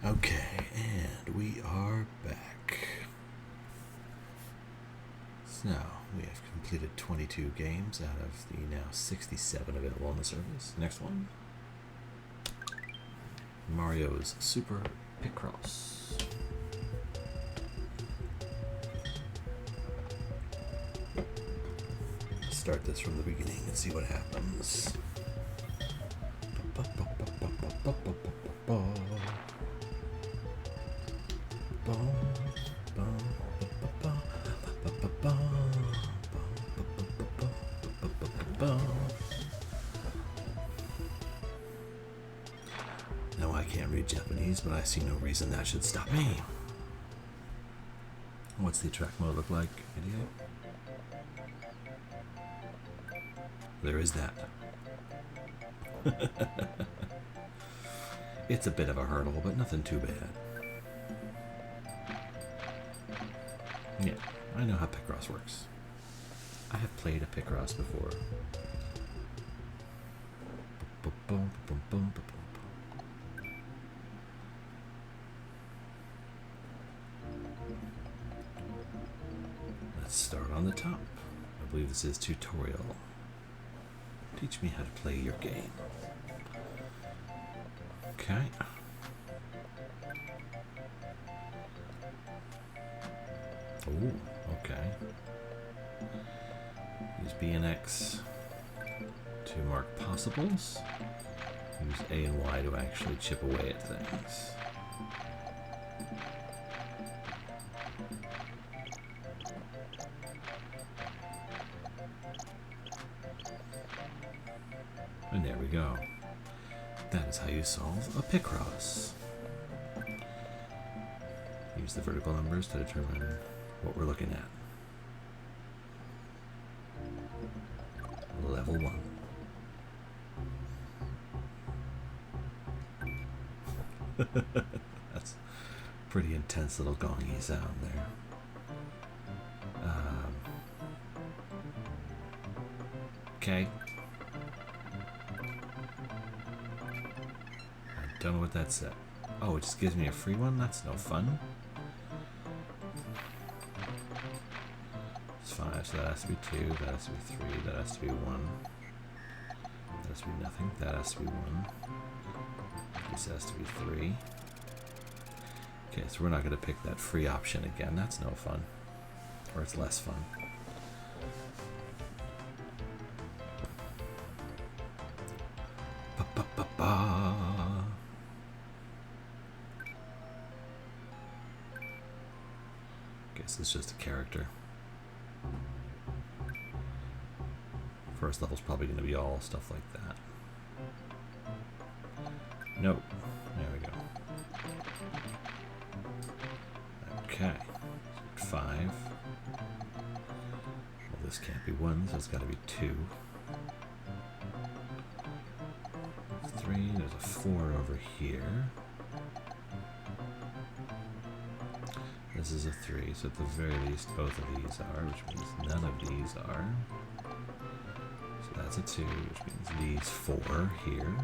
Okay, and we are back. So, we have completed 22 games out of the now 67 available on the service. Next one, Mario's Super Picross. Let's start this from the beginning and see what happens. No, I can't read Japanese, but I see no reason that should stop me. What's the attract mode look like, idiot? There is that. It's a bit of a hurdle, but nothing too bad. Yeah, I know how Picross works. I have played a Picross before. Let's start on the top. I believe this is tutorial. Teach me how to play your game. Okay. Oh, okay. Use B and X to mark possibles. Use A and Y to actually chip away at things. And there we go. That is how you solve a Picross. Use the vertical numbers to determine what we're looking at. Level 1. That's pretty intense little gongy sound there. Okay. I don't know what that said. Oh, it just gives me a free one? That's no fun. It's 5, so that has to be 2, that has to be 3, that has to be 1. That has to be nothing, that has to be 1. This has to be 3. Okay, so we're not going to pick that free option again. That's no fun. Or it's less fun. Ba-ba-ba-ba. Guess it's just a character. First level's probably going to be all stuff like that. Nope. There we go. Okay. 5. Well, this can't be 1, so it's got to be 2. 3. There's a 4 over here. This is a 3, so at the very least both of these are, which means none of these are. So that's a 2, which means these 4 here.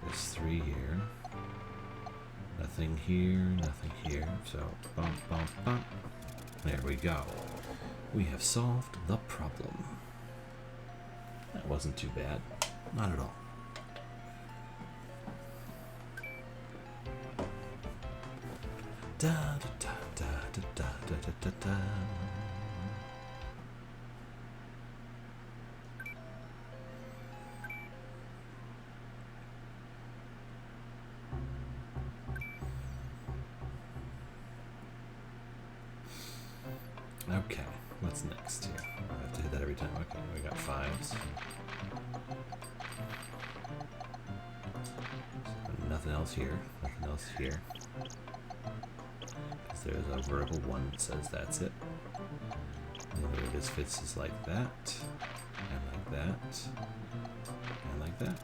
There's 3 here. Nothing here, nothing here. So, bump, bump, bump. There we go. We have solved the problem. That wasn't too bad. Not at all. Da da da da da da da da da. Okay, what's next here? I have to hit that every time. Okay, we got 5s. So nothing else here. Nothing else here. Because there's a vertical 1 that says that's it. And the way this fits is like that. And like that. And like that.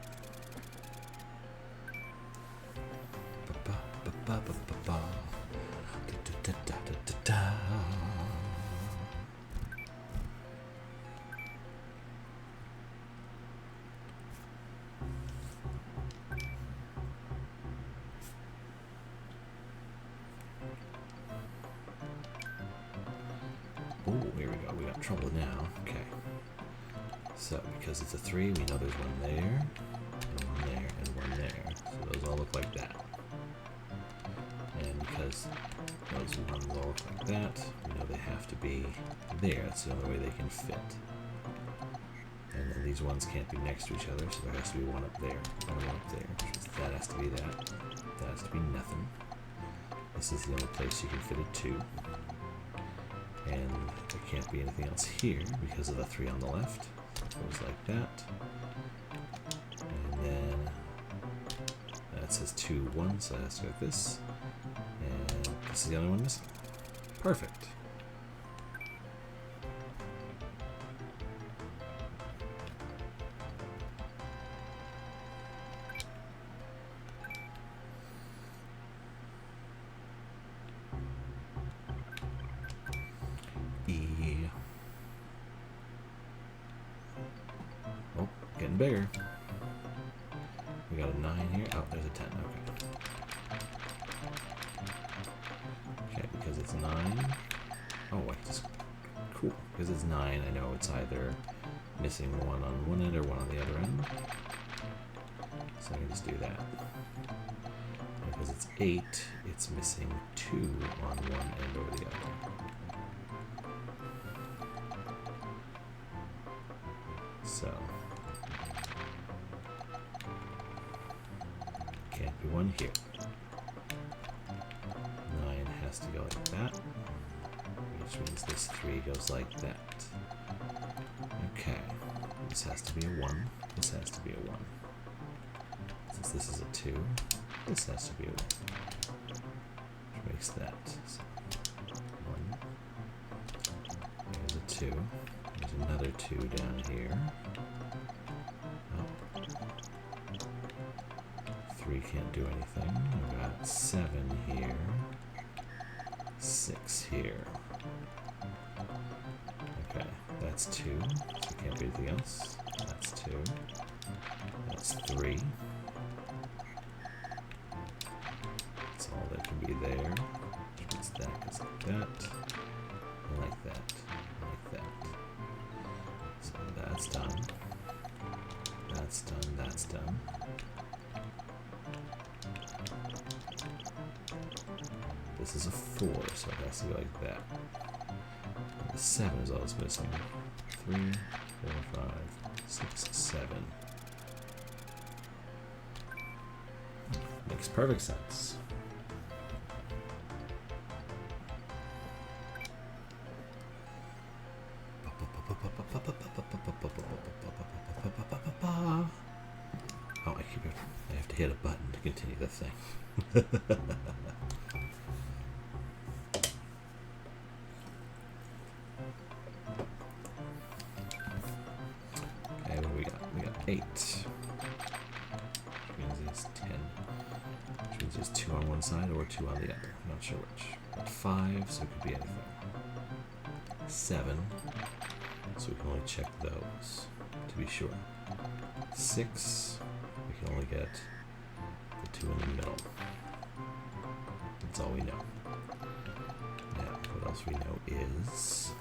Ba-ba-ba-ba-ba-ba. Da-da-da-da-da-da. we go. We got trouble now. Okay. So, because it's a 3, we know there's one there, and one there, and one there. So those all look like that. And because those ones all look like that, we know they have to be there. That's the only way they can fit. And then these ones can't be next to each other, so there has to be one up there, and one up there. That has to be that. That has to be nothing. This is the only place you can fit a 2. And there can't be anything else here because of the 3 on the left. It goes like that. And then that says 2, 1, so it has to go like this. And this is the only one missing. Perfect. Oh, getting bigger. We got a 9 here. Oh, there's a 10. Okay. Okay, because it's 9. Oh, I just... Cool. Because it's 9, I know it's either missing one on one end or one on the other end. So I can just do that. And because it's 8, it's missing 2 on one end or the other. So, can't be one here. 9 has to go like that, which means this 3 goes like that. Okay, this has to be a 1, this has to be a 1. Since this is a 2, this has to be a 1. Which makes that so 1. There's a 2. There's another 2 down here. Oh. 3 can't do anything. We've got 7 here. 6 here. Okay, that's 2. So it can't be anything else. That's 2. That's 3. That's all that can be there. Which means that goes like that. And like that. And like that. So that's done. That's done. That's done. This is a 4, so it has to go like that. And the 7 is all that's missing. 3, 4, 5, 6, 7. Makes perfect sense. Oh, I have to hit a button to continue the thing. Okay, what do we got? We got 8. Which means it's 10. Which means there's 2 on one side or 2 on the other. I'm not sure which. But 5, so it could be anything. 7. So we can only check those to be sure. 6, we can only get the 2 in the middle. That's all we know. Now, what else we know is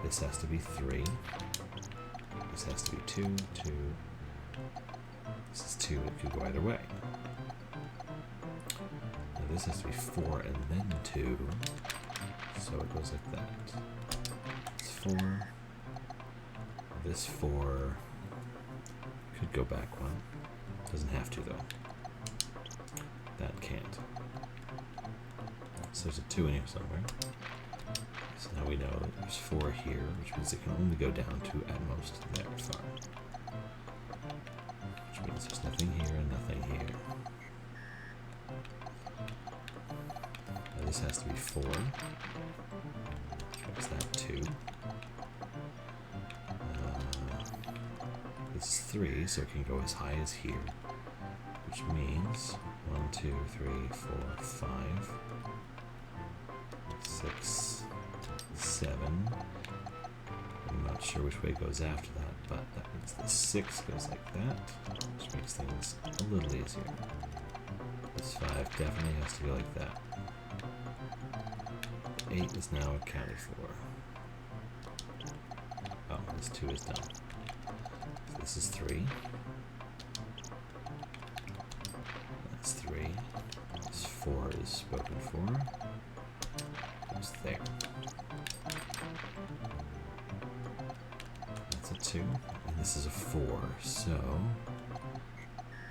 this has to be 3. This has to be 2, 2. This is 2, it could go either way. Now this has to be 4 and then 2. So it goes like that. It's 4. This 4 could go back 1. Doesn't have to though. That can't. So there's a 2 in here somewhere. So now we know that there's 4 here, which means it can only go down to at most that far. Which means there's nothing here and nothing here. Now this has to be 4. Which makes that 2. This is 3, so it can go as high as here. Which means 1, 2, 3, 4, 5, 6, 7. I'm not sure which way goes after that, but that means the 6 goes like that, which makes things a little easier. This 5 definitely has to go like that. 8 is now accounted for. this 2 is done. So this is 3. That's 3. This 4 is spoken for. It's there. That's a 2. And this is a 4. So,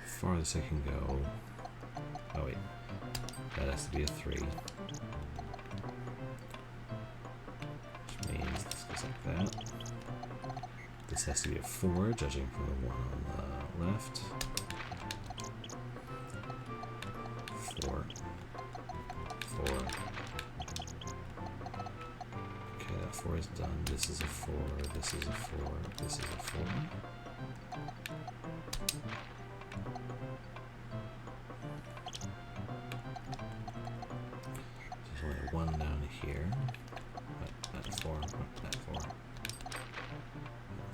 farthest I can go. Oh wait. That has to be a 3. Which means this goes like that. This has to be a 4, judging from the one on the left. 4. 4. Okay, that 4 is done. This is a 4, this is a 4, this is a 4. There's only 1 down here. That 4, that 4.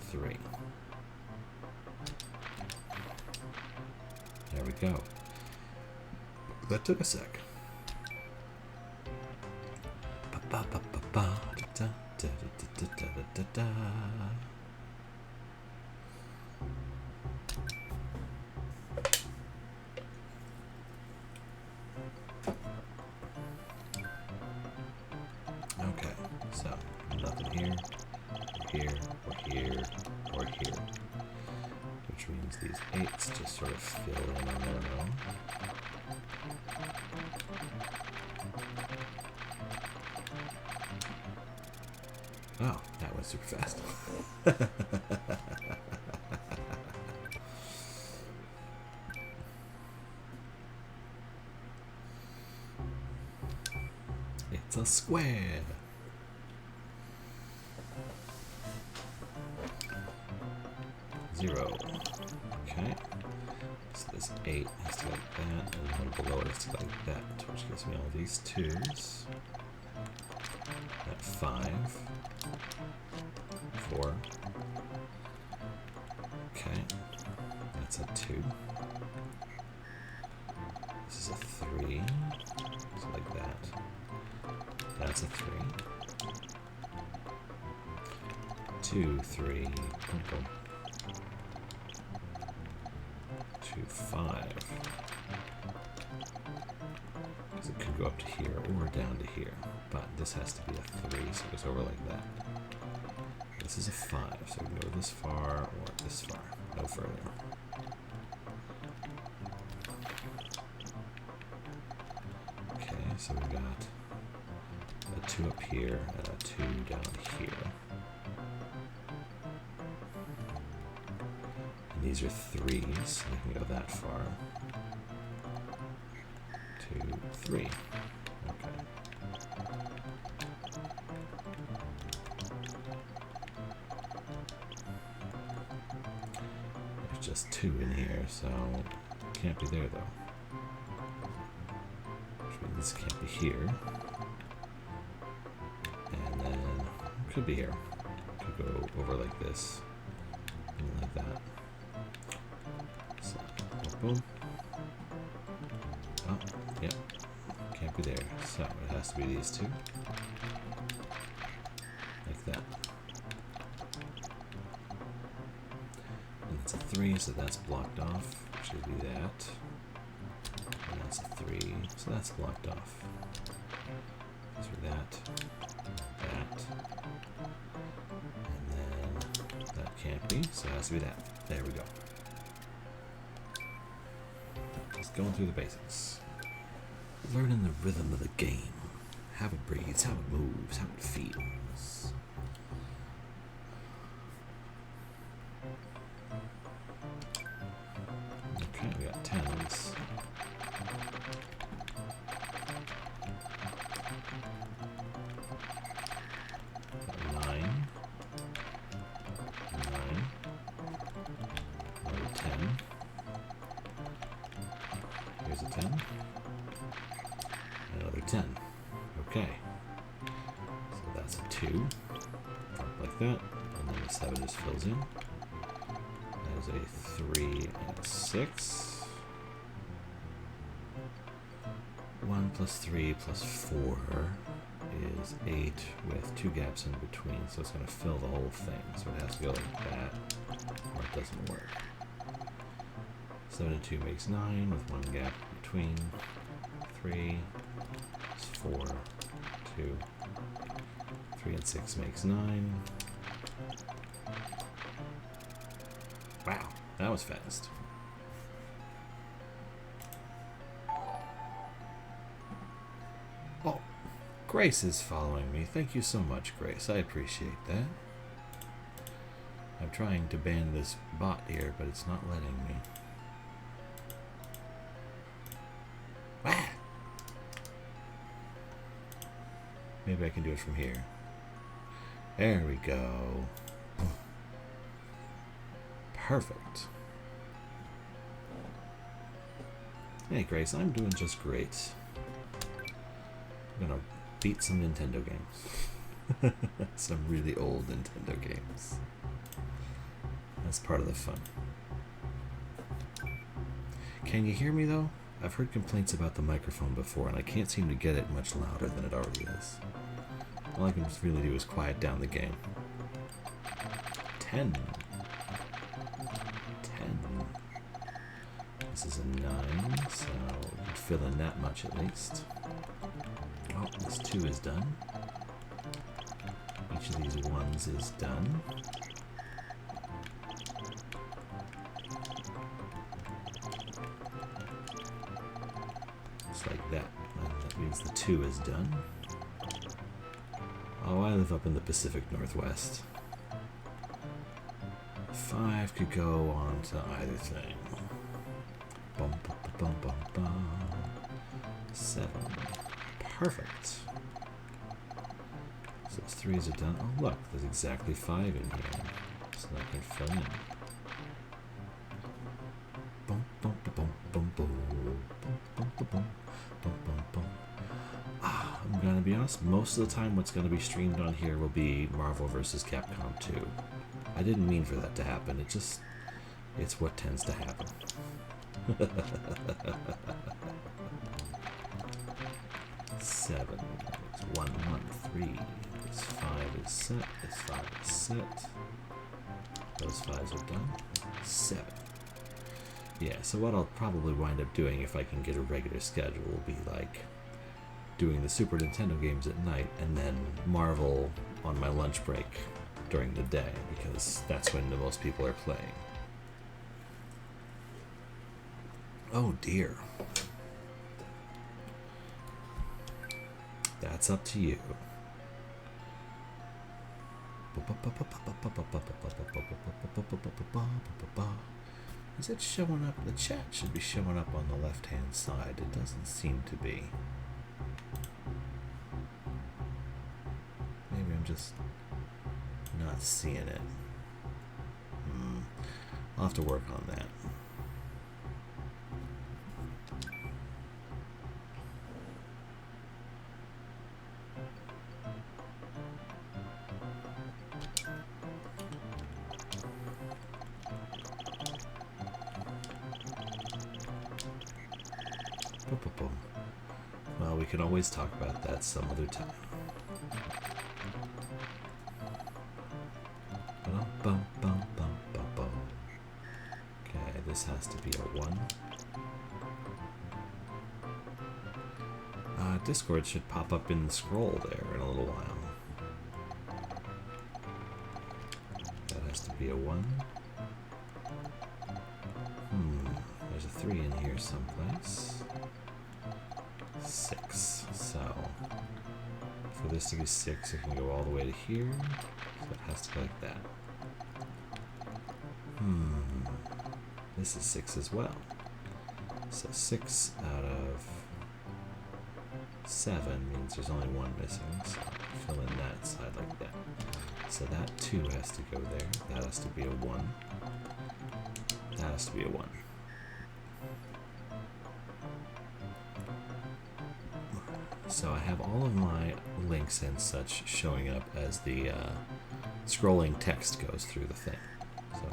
3. There we go. That took a sec. Okay, so nothing here, or here, or here, or here. Which means these 8s just sort of fill in on their own. Oh, that went super fast. It's a square. Zero. Okay. So this 8 has to go like that, and the one below it has to go like that, which gives me all these 2s. That 5. 4. Okay. That's a 2. This is a 3. So like that. That's a 3. 2, 3. Boom, boom. 2, 5. Because it could go up to here or down to here. But this has to be a 3, so it goes over like that. This is a 5, so we can go this far or this far. No further. Okay, so we got a 2 up here and a 2 down here. And these are 3s, so we can go that far. 2, 3. Okay. There's just 2 in here, so can't be there though. Which means this can't be here. And then could be here. Could go over like this. And like that. So boom. Oh, yep. Can't be there. So it has to be these 2. Like that. And it's a 3, so that's blocked off. Should be that. And that's a 3, so that's blocked off. So that. That. And then that can't be, so it has to be that. There we go. Just going through the basics. Learning the rhythm of the game. How it breathes, how it moves, how it feels. Okay, we got 10s. Got 9. 9. Another 10. Here's a 10. Another 10. Okay. So that's a 2. Drop like that. And then the 7 just fills in. That is a 3 and a 6. 1 plus 3 plus 4 is 8 with 2 gaps in between, so it's going to fill the whole thing. So it has to go like that, or it doesn't work. 7 and 2 makes 9 with 1 gap between. 3 is 4, 2. 3 and 6 makes 9. Wow, that was fast. Oh, Grace is following me. Thank you so much, Grace. I appreciate that. I'm trying to ban this bot here, but it's not letting me. Ah! Maybe I can do it from here. There we go. Perfect. Hey, Grace, I'm doing just great. I'm gonna beat some Nintendo games. Some really old Nintendo games. That's part of the fun. Can you hear me, though? I've heard complaints about the microphone before, and I can't seem to get it much louder than it already is. All I can really do is quiet down the game. 10. 10. This is a 9, so we can fill in that much at least. Oh, this 2 is done. Each of these 1s is done. Just like that. And that means the 2 is done. Oh, I live up in the Pacific Northwest. 5 could go on to either thing. Bum, bum, bum, bum, bum. 7. Perfect. So those 3s are done. Oh, look, there's exactly 5 in here. So I can fill in. Bum, bum, bum, bum, bum, bum, bum, bum, bum, bum, bum. I'm gonna be honest, most of the time what's gonna be streamed on here will be Marvel vs. Capcom 2. I didn't mean for that to happen, it's what tends to happen. 7, it's 1, 1, 3, this 5 is set, this 5 is set. Those 5s are done. 7. Yeah, so what I'll probably wind up doing if I can get a regular schedule will be like doing the Super Nintendo games at night and then Marvel on my lunch break during the day, because that's when the most people are playing. Oh dear. That's up to you. Is it showing up? The chat should be showing up on the left-hand side. It doesn't seem to be. Maybe I'm just not seeing it. I'll have to work on that. Well, we can always talk about that some other time. Okay, this has to be a 1. Discord should pop up in the scroll there in a little while. That has to be a 1. There's a 3 in here someplace. 6. So, for this to be 6, it can go all the way to here. So it has to go like that. This is 6 as well. So 6 out of 7 means there's only 1 missing. So fill in that side like that. So that 2 has to go there. That has to be a 1. That has to be a 1. So I have all of my links and such showing up as the scrolling text goes through the thing. So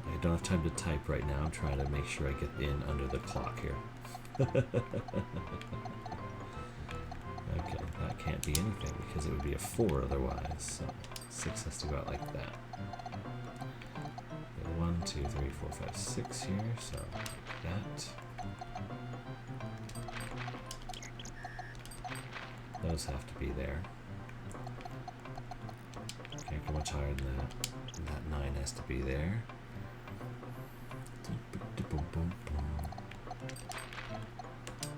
I don't have time to type right now. I'm trying to make sure I get in under the clock here. Okay, that can't be anything because it would be a 4 otherwise, so 6 has to go out like that. 1, 2, 3, 4, 5, 6 here, so that. Those have to be there. Can't go much higher than that. And that 9 has to be there.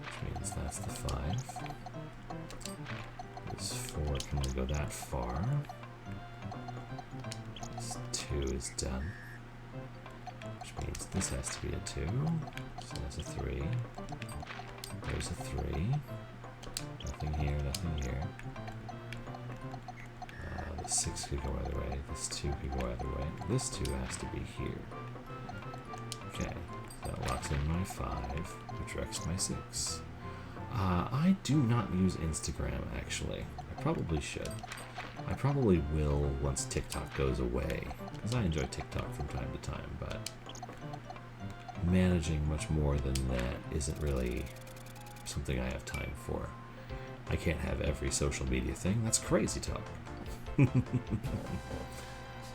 Which means that's the 5. This 4 can only go that far. This 2 is done. Which means this has to be a 2. So that's a 3. There's a 3. Nothing here, nothing here. This 6 could go either way. This 2 could go either way. This 2 has to be here. Okay, that locks in my 5, which wrecks my 6. I do not use Instagram, actually. I probably should. I probably will once TikTok goes away, because I enjoy TikTok from time to time, but managing much more than that isn't really something I have time for. I can't have every social media thing. That's crazy talk.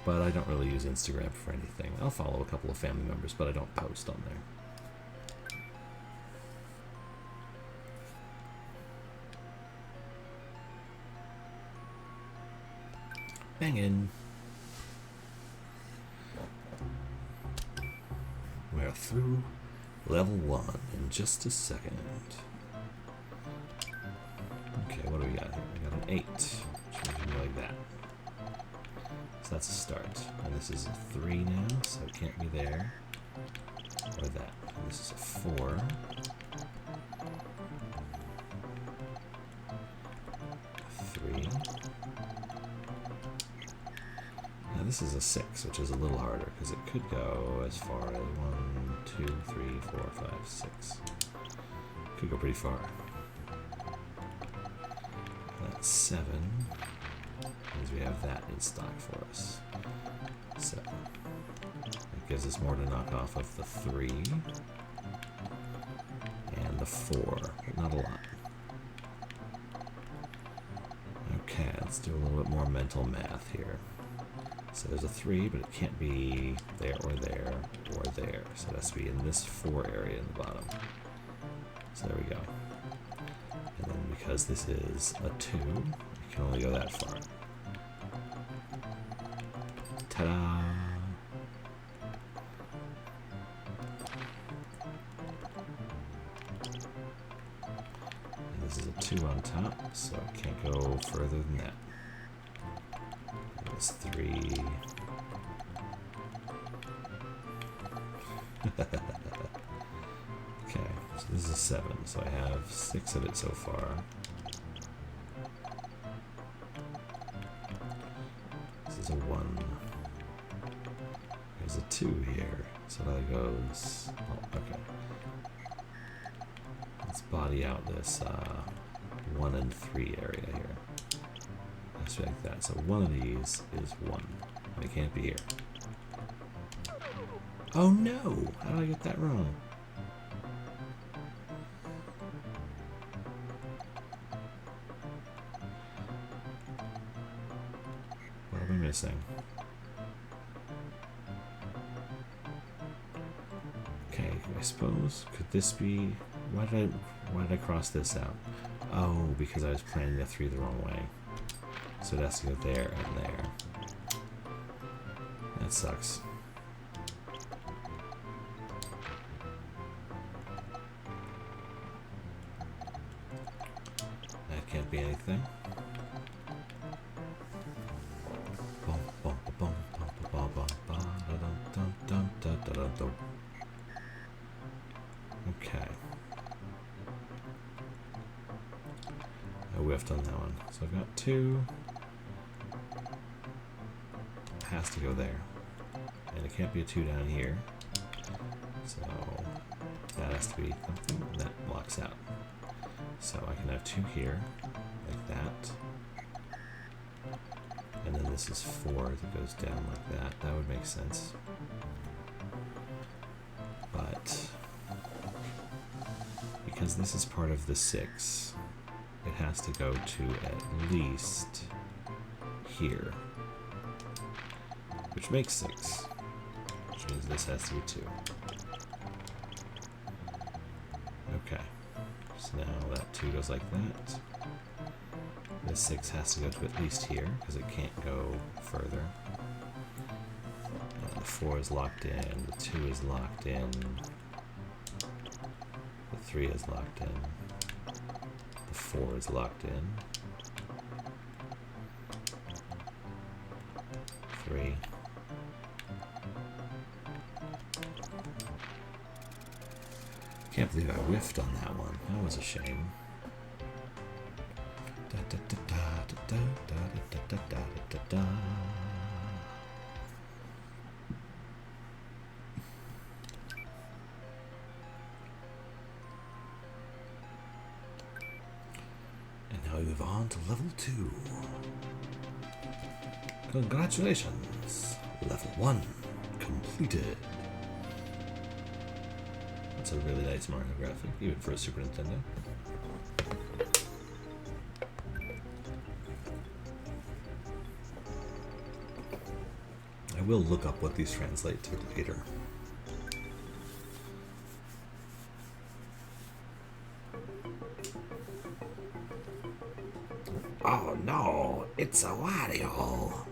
But I don't really use Instagram for anything. I'll follow a couple of family members, but I don't post on there. Bangin'. We're through level 1 in just a second. Okay, what do we got here? We got an 8, which means we go like that. So that's a start. And this is a 3 now, so it can't be there. Or that. And this is a 4. A 3. Now this is a 6, which is a little harder, because it could go as far as 1, 2, 3, 4, 5, 6. Could go pretty far. That's 7. Means we have that in stock for us. 7. That gives us more to knock off of the 3 and the 4, but not a lot. Okay, let's do a little bit more mental math here. So there's a 3, but it can't be there or there or there. So it has to be in this 4 area in the bottom. So there we go. And then because this is a 2, it can only go that far. Ta-da! And this is a 2 on top, so it can't go further than that. And this 3. Okay, so this is a 7, so I have 6 of it so far. This is a 1. There's a 2 here, so that goes, oh, okay. Let's body out this 1 and 3 area here. Just like that. So one of these is 1, and it can't be here. Oh no! How did I get that wrong? What are we missing? Okay, I suppose, could this be, why did I cross this out? Oh, because I was planning the 3 the wrong way. So it has to go there and there. That sucks. That can't be anything. Okay. I whiffed on that one. So I've got 2. It has to go there. And it can't be a 2 down here. So that has to be something that blocks out. So I can have 2 here, like that. And then this is 4 that goes down like that. That would make sense. But because this is part of the 6, it has to go to at least here, which makes 6, which means this has to be 2. Okay, so now that 2 goes like that. This 6 has to go to at least here, because it can't go further. The 4 is locked in, the 2 is locked in, the 3 is locked in, the 4 is locked in, 3, can't believe I whiffed on that one. That was a shame. Da, da, da, da, da, da, da, da, da, da, da. And now we move on to level 2. Congratulations! Level 1 completed. That's a really nice Mario graphic, even for a Super Nintendo. I will look up what these translate to later. Oh no, it's a Wario!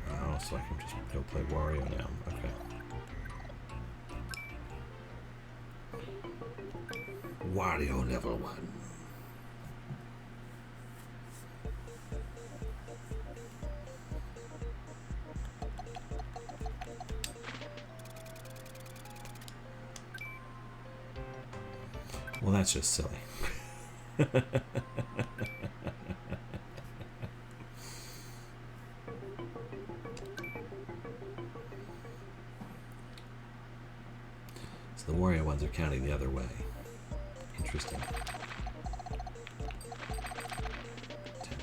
Oh, so I can just go play Wario now. Okay. Wario level 1. Well, that's just silly. So the Wario ones are counting the other way. Interesting. 10,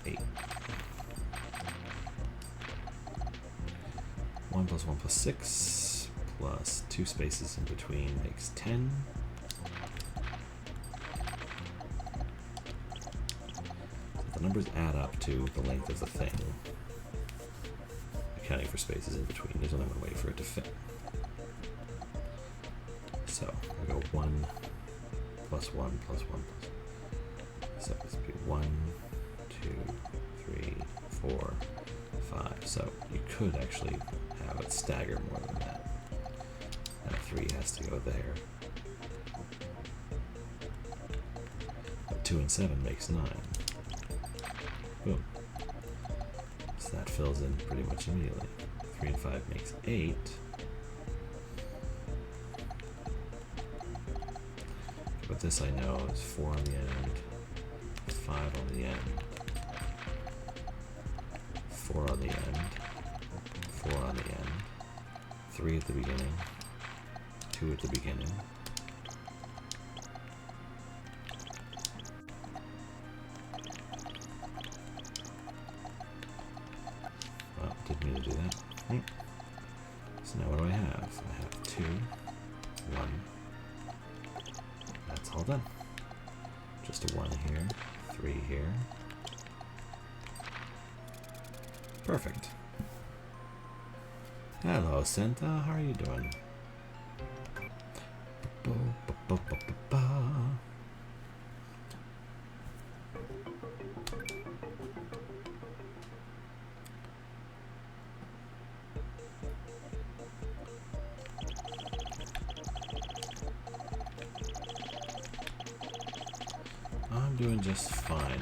8. 1 plus 1 plus 6 plus 2 spaces in between makes 10. So the numbers add up to the length of the thing. Accounting for spaces in between. There's only one way for it to fit. So I go 1 plus 1 plus 1 plus. So it's be 1, 2, 3, 4, 5. So you could actually have it stagger more than that. And a 3 has to go there. But 2 and 7 makes 9. Boom. So that fills in pretty much immediately. 3 and 5 makes 8. But this I know is 4 on the end, 5 on the end, 4 on the end, 4 on the end, 3 at the beginning, 2 at the beginning. Well, didn't mean to do that. So now what do I have? I have 2, 1. That's all done. Just a 1 here, 3 here. Perfect. Hello, Santa. How are you doing? I'm doing just fine.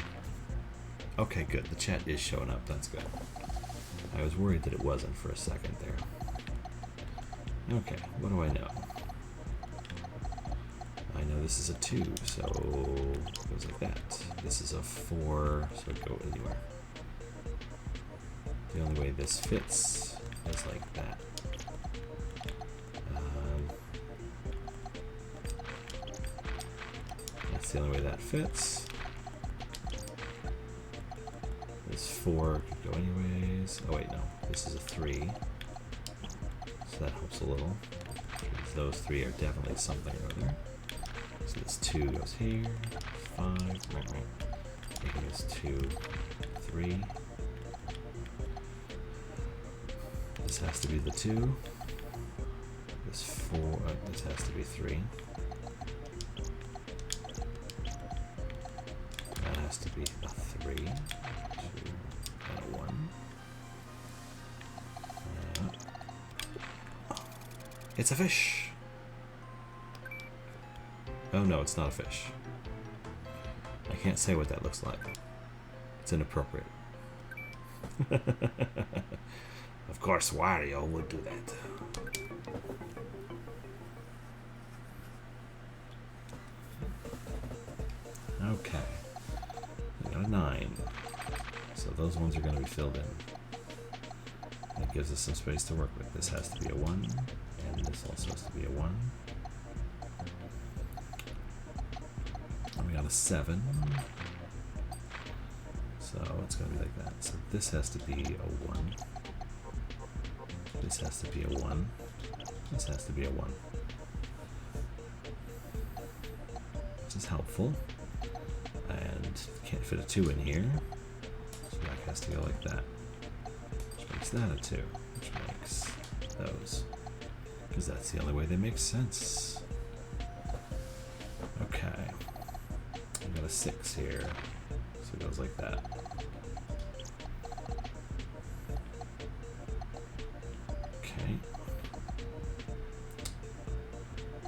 Okay, good. The chat is showing up. That's good. I was worried that it wasn't for a second there. Okay, what do I know? I know this is a 2, so it goes like that. This is a 4, so it go anywhere. The only way this fits is like that. That's the only way that fits. This 4 could go anyways. Oh wait, no. This is a 3. So that helps a little. Because those 3 are definitely something or other. So this 2 goes here. 5. Making this 2, 3. This has to be the 2. This 4. This has to be 3. That has to be a 3. 2 and a 1. It's a fish! Oh no, it's not a fish. I can't say what that looks like. It's inappropriate. Of course, Wario would do that. Okay. We got a 9. So those ones are going to be filled in. That gives us some space to work with. This has to be a 1, and this also has to be a 1. And we got a 7. So it's going to be like that. So this has to be a 1. This has to be a 1. This has to be a 1. Which is helpful. And can't fit a 2 in here. So that has to go like that. Which makes that a 2. Which makes those. Because that's the only way they make sense. Okay. We got a 6 here. So it goes like that. Okay.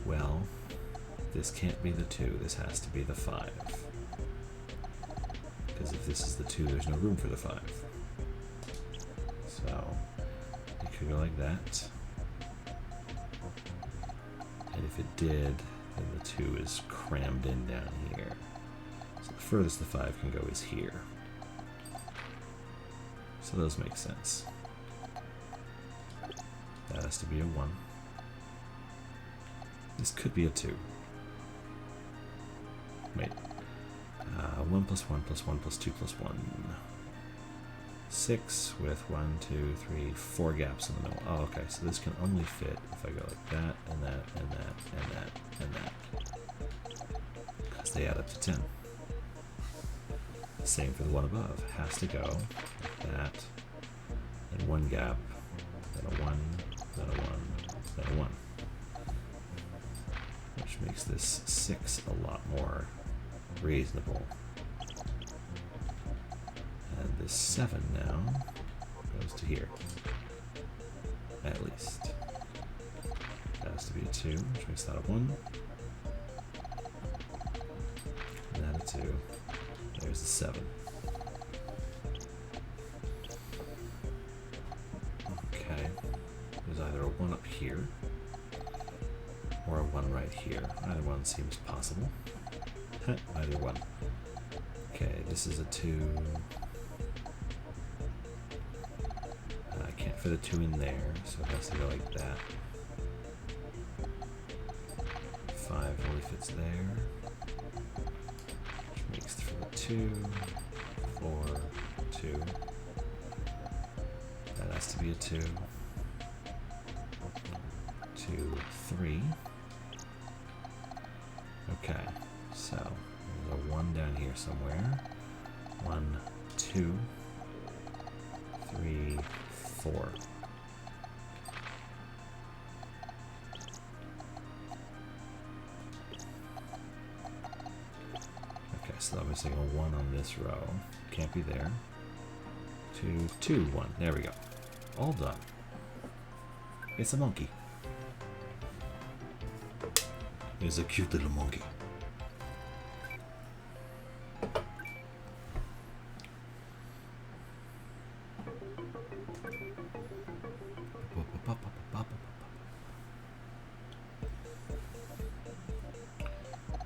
Well, this can't be the 2. This has to be the 5. Because if this is the 2, there's no room for the 5. So, it could go like that. And if it did, then the 2 is crammed in down here. So the furthest the 5 can go is here. So those make sense. That has to be a 1. This could be a 2. Wait. 1 plus 1 plus 1 plus 2 plus 1. 6 with 1, 2, 3, 4 gaps in the middle. Oh, okay, so this can only fit if I go like that, and that, and that, and that, and that. Because they add up to 10. Same for the one above. Has to go like that, and 1 gap, then a 1, then a 1, then a 1. Which makes this 6 a lot more reasonable. And this 7 now goes to here. At least. That has to be a 2, which makes that a 1. And that a 2. There's a 7. Okay. There's either a 1 up here or a 1 right here. Either one seems possible. Either one. Okay, this is a 2. I can't fit a 2 in there, so it has to go like that. 5 only fits there. Which makes for the 2, 4, 2. That has to be a 2. 2, 3. Okay, so there's a 1 down here somewhere. 1, 2, 3, 4. Okay, so I'm missing a 1 on this row. Can't be there. 2, 2, 1. There we go. All done. It's a monkey. It's a cute little monkey.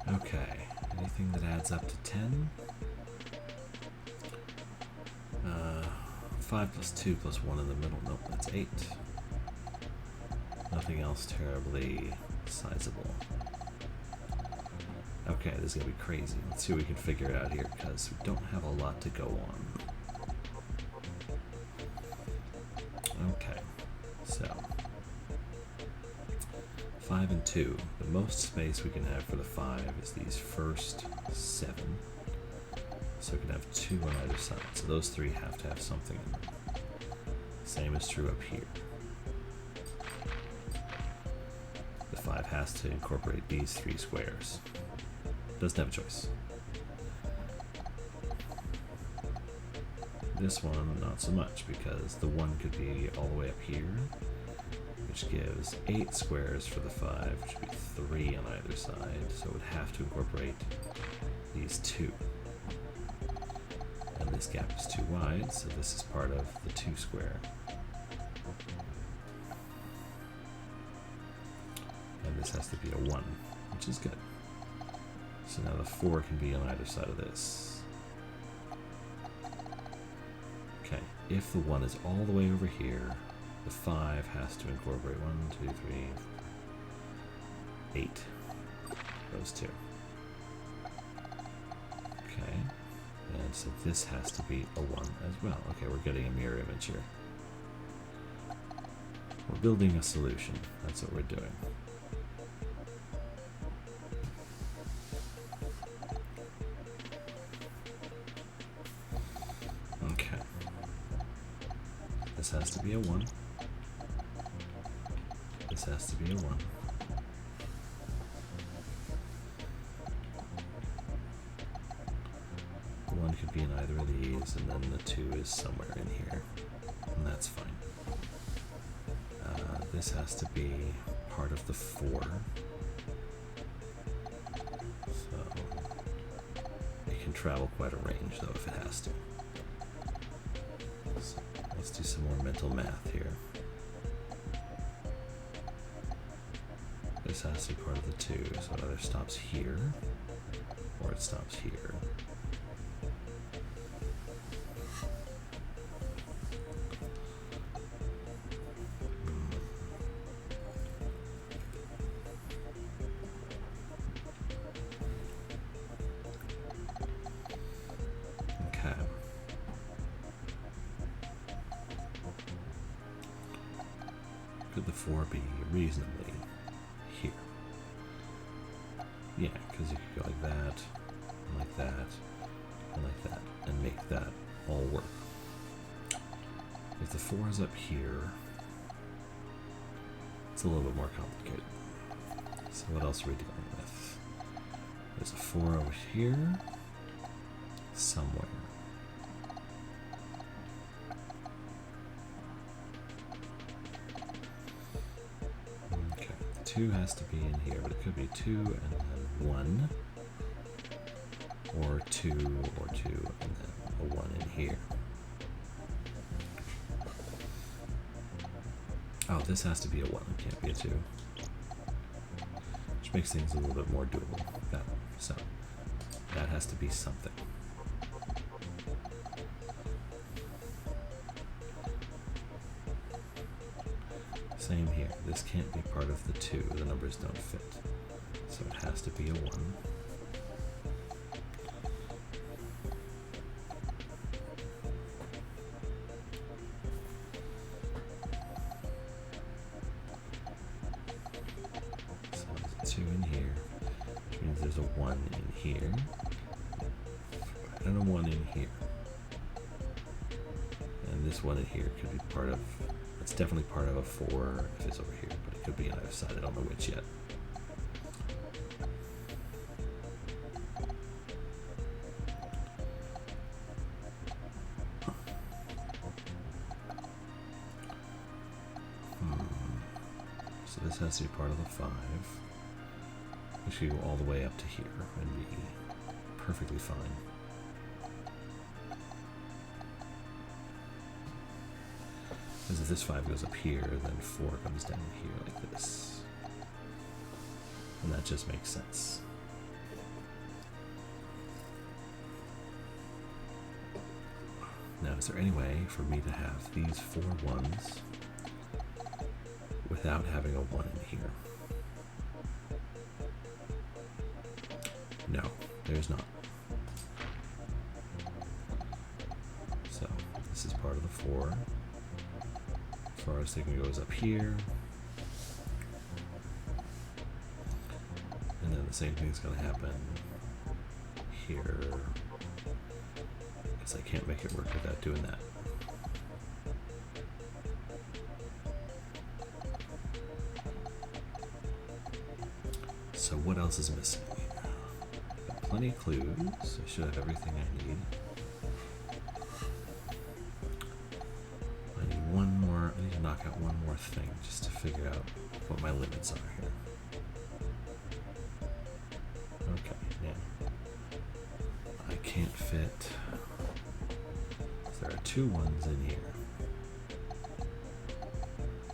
Okay, anything that adds up to 10? 5 plus 2 plus 1 in the middle. Nope, that's 8. Nothing else terribly sizable. Okay, this is going to be crazy. Let's see what we can figure out here, because we don't have a lot to go on. 5 and 2. The most space we can have for the 5 is these first 7. So we can have 2 on either side. So those 3 have to have something in them. Same is true up here. The 5 has to incorporate these 3 squares. Doesn't have a choice. This one, not so much, because the 1 could be all the way up here, which gives 8 squares for the 5, which would be 3 on either side, so it would have to incorporate these 2. And this gap is too wide, so this is part of the 2 square. And this has to be a 1, which is good. So now the 4 can be on either side of this. Okay, if the 1 is all the way over here, the 5 has to incorporate 1, 2, 3, 8. Those 2. Okay, and so this has to be a 1 as well. Okay, we're getting a mirror image here. We're building a solution. That's what we're doing. Okay. This has to be a 1. This has to be a 1. The 1 could be in either of these, and then the 2 is somewhere in here. And that's fine. This has to be part of the 4. So it can travel quite a range, though, if it has to. So let's do some more mental math here. This has to be part of the 2, so it either stops here, or it stops here. Okay. Could the 4 be reasonably here? Yeah, because you could go like that, and like that, and like that, and make that all work. If the 4 is up here, it's a little bit more complicated. So what else are we dealing with? There's a 4 over here, somewhere. Okay, 2 has to be in here, but it could be 2 and then 1, or 2, or 2, and then a 1 in here. Oh, this has to be a 1, it can't be a 2. Which makes things a little bit more doable. That one. So, that has to be something. Same here. This can't be part of the 2. The numbers don't fit. So it has to be a 1. So there's a 2 in here, which means there's a 1 in here, and a 1 in here. And this 1 in here could be part of, it's definitely part of a 4 if it's over here, but it could be on either side. I don't know which yet. So this has to be part of the 5. It should go all the way up to here and be perfectly fine. Because if this 5 goes up here, then 4 comes down here like this. And that just makes sense. Now, is there any way for me to have these 4 1s without having a 1 in here? No, there's not. So, this is part of the 4. As far as they can go is up here. And then the same thing's going to happen here, because I can't make it work without doing that. So what else is missing? Got plenty of clues. I should have everything I need. I need one more. I need to knock out one more thing just to figure out what my limits are here. Okay, now I can't fit. There are 2 ones in here.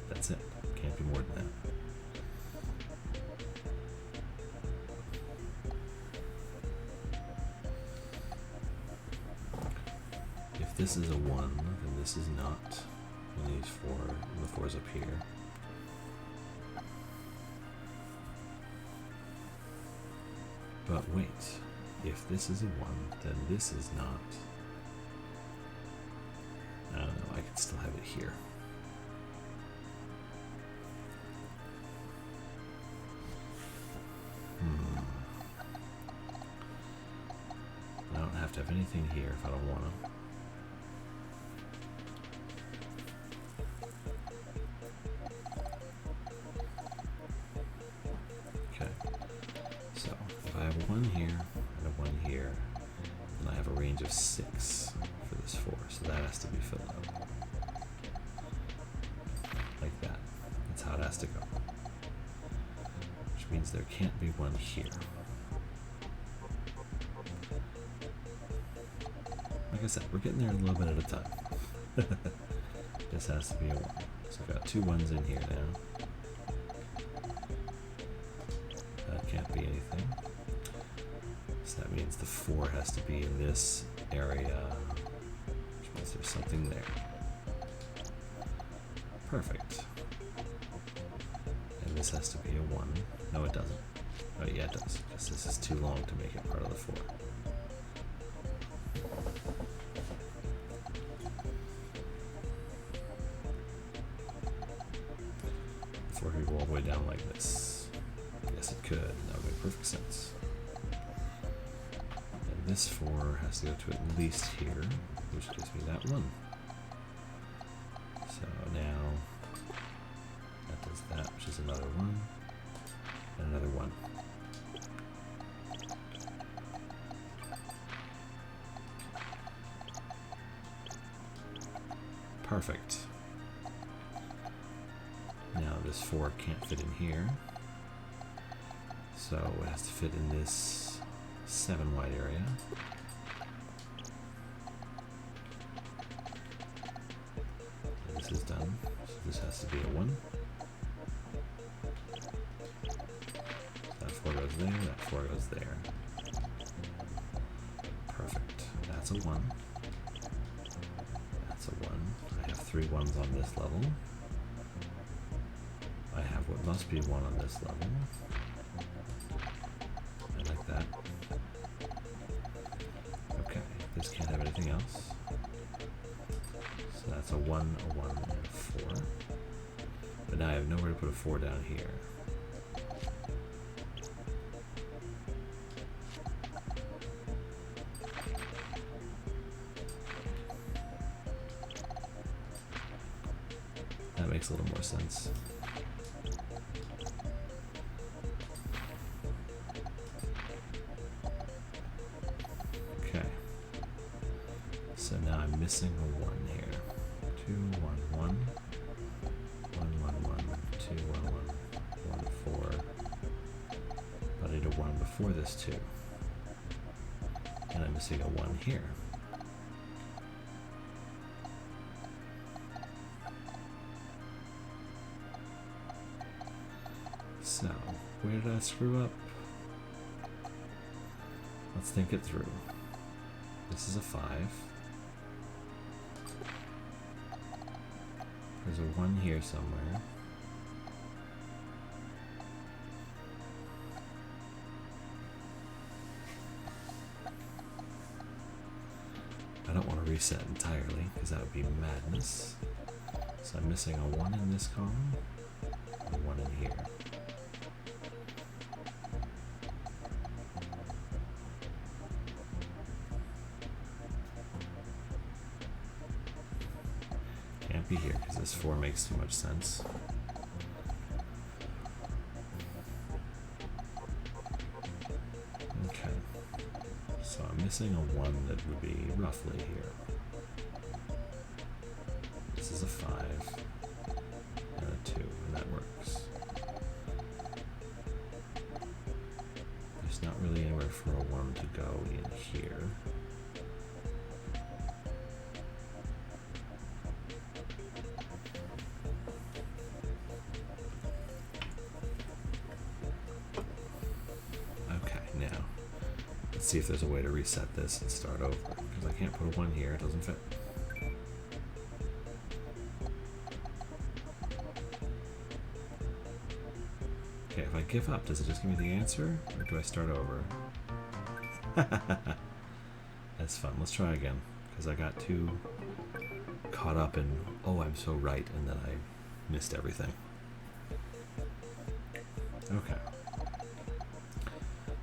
That's it. Can't be more than that. If this is a 1, then this is not. And these 4, and the 4's up here. But wait, if this is a 1, then this is not. I don't know, I could still have it here. I don't have to have anything here if I don't want to. Okay, so if I have a 1 here and a 1 here, then I have a range of 6 for this 4, so that has to be filled up. Like that. That's how it has to go. Which means there can't be 1 here. Like I said, we're getting there a little bit at a time. This has to be a 1. So I've got 2 1s in here now. That can't be anything. So that means the 4 has to be in this area, which means there's something there. Perfect. And this has to be a 1. No, it doesn't. Oh, yeah, it does, because this is too long to make it part of the 4. The 4 could go all the way down like this. Yes, it could. That would make perfect sense. And this 4 has to go to at least here, which gives me that 1. So now that does that, which is another 1, and another 1. Perfect. Now this 4 can't fit in here, so it has to fit in this 7 wide area. And this is done, so this has to be a 1. So that 4 goes there, that 4 goes there. Perfect. That's a 1. That's a 1. I have 3 1s on this level. I have what must be 1 on this level. I like that. Okay, this can't have anything else. So that's a 1, a 1, and a 4. But now I have nowhere to put a 4 down here. That makes a little more sense. Okay. So now I'm missing a 1 here. 2, 1, 1. 1, 1, 1. 2, 1, 1. 1, 4. But I need a 1 before this 2. And I'm missing a 1 here. So, where did I screw up? Let's think it through. This is a 5. There's a 1 here somewhere. I don't want to reset entirely, because that would be madness. So I'm missing a 1 in this column, and a 1 in here. be here because this 4 makes too much sense. Okay. So I'm missing a 1 that would be roughly here. This is a 5 and a 2, and that works. There's not really anywhere for a 1 to go in here. Okay, now let's see if there's a way to reset this and start over, because I can't put a 1 here, it doesn't fit. Okay, if I give up, does it just give me the answer, or do I start over? That's fun. Let's try again, because I got too caught up in, oh, I'm so right, and then I missed everything. Okay.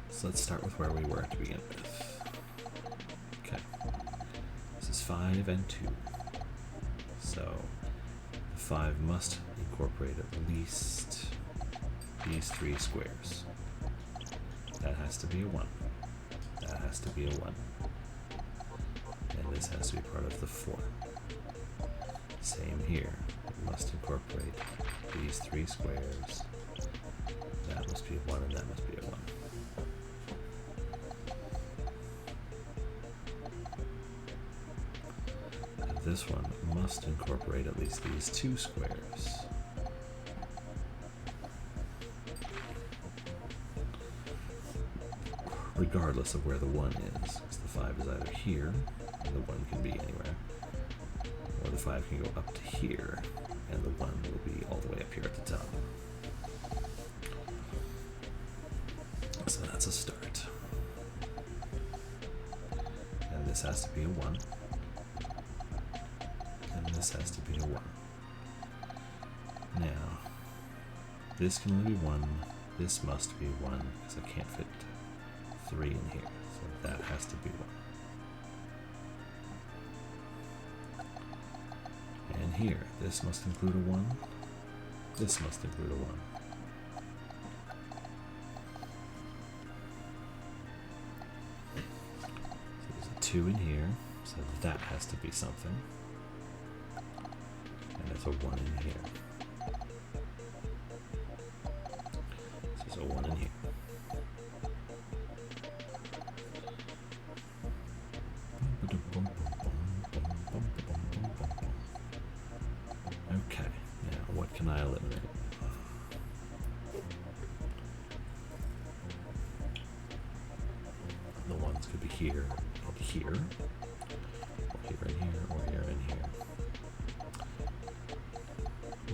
So let's start with where we were to begin with. Okay. This is 5 and 2. So the 5 must incorporate at least these 3 squares. That has to be a 1. That has to be a 1. And this has to be part of the 4. Same here. It must incorporate these 3 squares. That must be a 1 and that must be a 1. And this one must incorporate at least these 2 squares. Regardless of where the 1 is, because the 5 is either here, and the 1 can be anywhere, or the 5 can go up to here, and the 1 will be all the way up here at the top. So that's a start. And this has to be a 1, and this has to be a 1. Now, this can only be 1, this must be 1, because I can't fit 3 in here, so that has to be 1. And here, this must include a 1, this must include a 1. So there's a 2 in here, so that has to be something. And there's a 1 in here. So there's a 1 in here. Okay, now what can I eliminate? The 1s could be here, and here, or here and here, or here and here.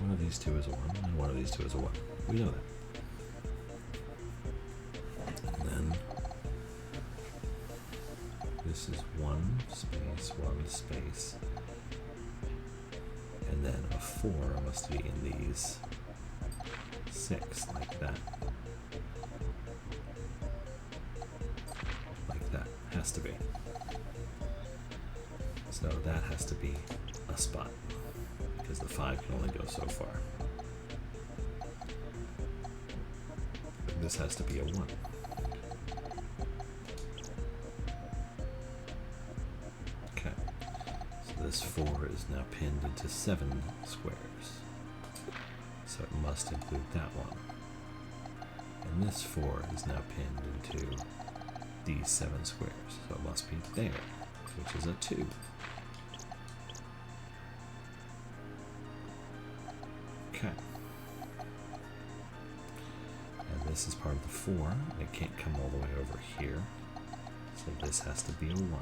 One of these 2 is a 1, and one of these 2 is a 1. We know that. And then this is 1 space, 1 space. And then a 4 must be in these 6, like that. Like that, has to be. So that has to be a spot, because the 5 can only go so far. This has to be a 1. Okay. This 4 is now pinned into 7 squares, so it must include that one. And this 4 is now pinned into these 7 squares, so it must be there, which is a 2. Okay. And this is part of the 4, and it can't come all the way over here, so this has to be a 1.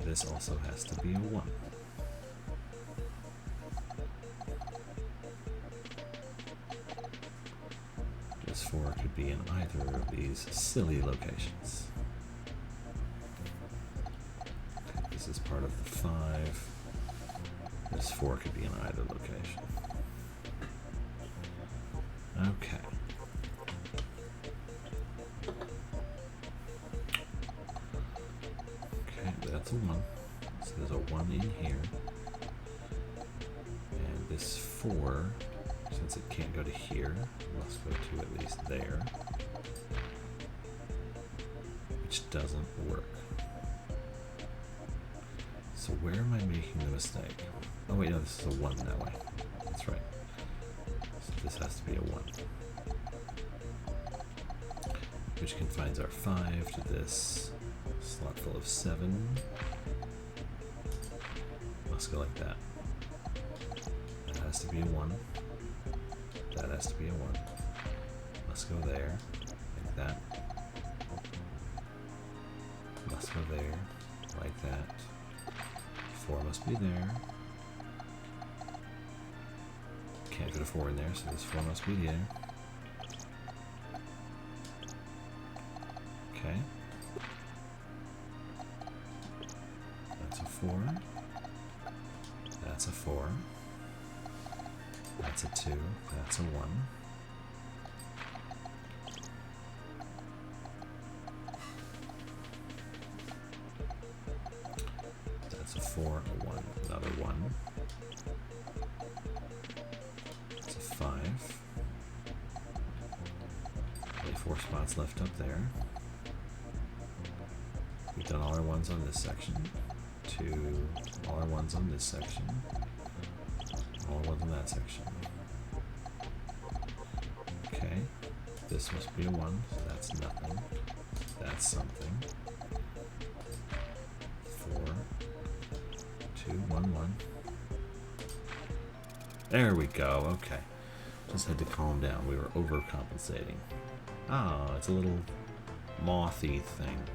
This also has to be a 1. This 4 could be in either of these silly locations. Okay, this is part of the 5. This 4 could be in either location. Okay. Okay, a 1. So there's a 1 in here. And this 4, since it can't go to here, must go to at least there. Which doesn't work. So where am I making the mistake? Oh wait, no, this is a 1 that way. That's right. So this has to be a 1. Which confines our 5 to this slot full of 7. Must go like that. That has to be a 1. That has to be a 1. Must go there, like that. Must go there, like that. 4 must be there. Can't fit a 4 in there, so this 4 must be there. Okay. That's a 4. That's a 4. That's a 2. That's a 1. That's a 4, a 1, another 1. That's a 5. Only 4 spots left up there. We've done all our 1s on this section. 2, all our 1s on this section. All our 1s on that section. Okay, this must be a 1, so that's nothing. That's something. 4, 2, 1, 1. There we go, okay. Just had to calm down, we were overcompensating. Oh, it's a little mothy thing.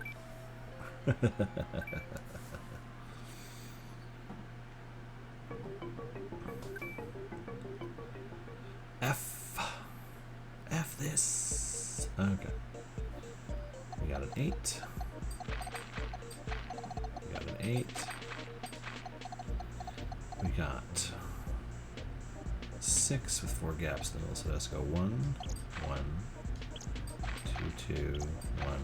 F this. Okay. We got an 8. We got an 8. We got 6 with 4 gaps in the middle, so let's go 1, 1, 2, 2, 1, 1.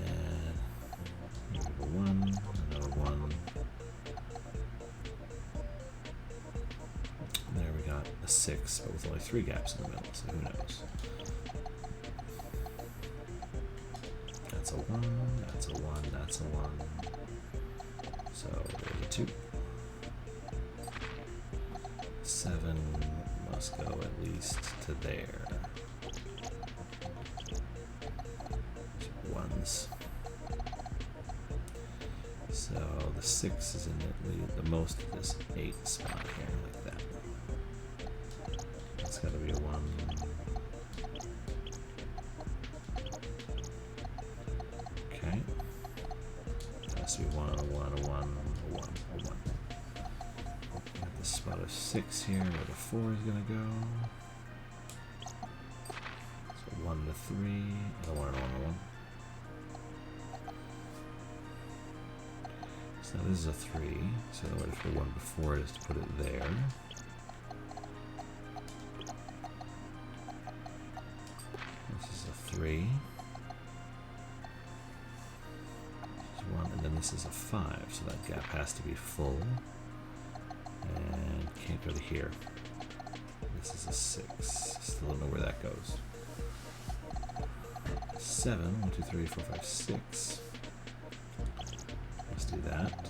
And we have a 1, another 1. There we got a 6, but with only 3 gaps in the middle, so who knows. That's a 1, that's a 1, that's a 1. So there's a 2. 7 must go at least to there. 1s. So the 6 is in the most of this 8 spot here, like that. It's got to be a 1. Okay. It has to be 1, a 1, a 1, a 1, a 1. Got the spot of 6 here, where the 4 is going to go. So 1 to 3, and a 1 and a 1 and a 1. So now this is a 3, so the way for 1 before it is to put it there. This is a 3. This is 1, and then this is a 5, so that gap has to be full. And can't go to here. This is a 6. Still don't know where that goes. 7, 1, 2, 3, 4, 5, 6. Let's do that.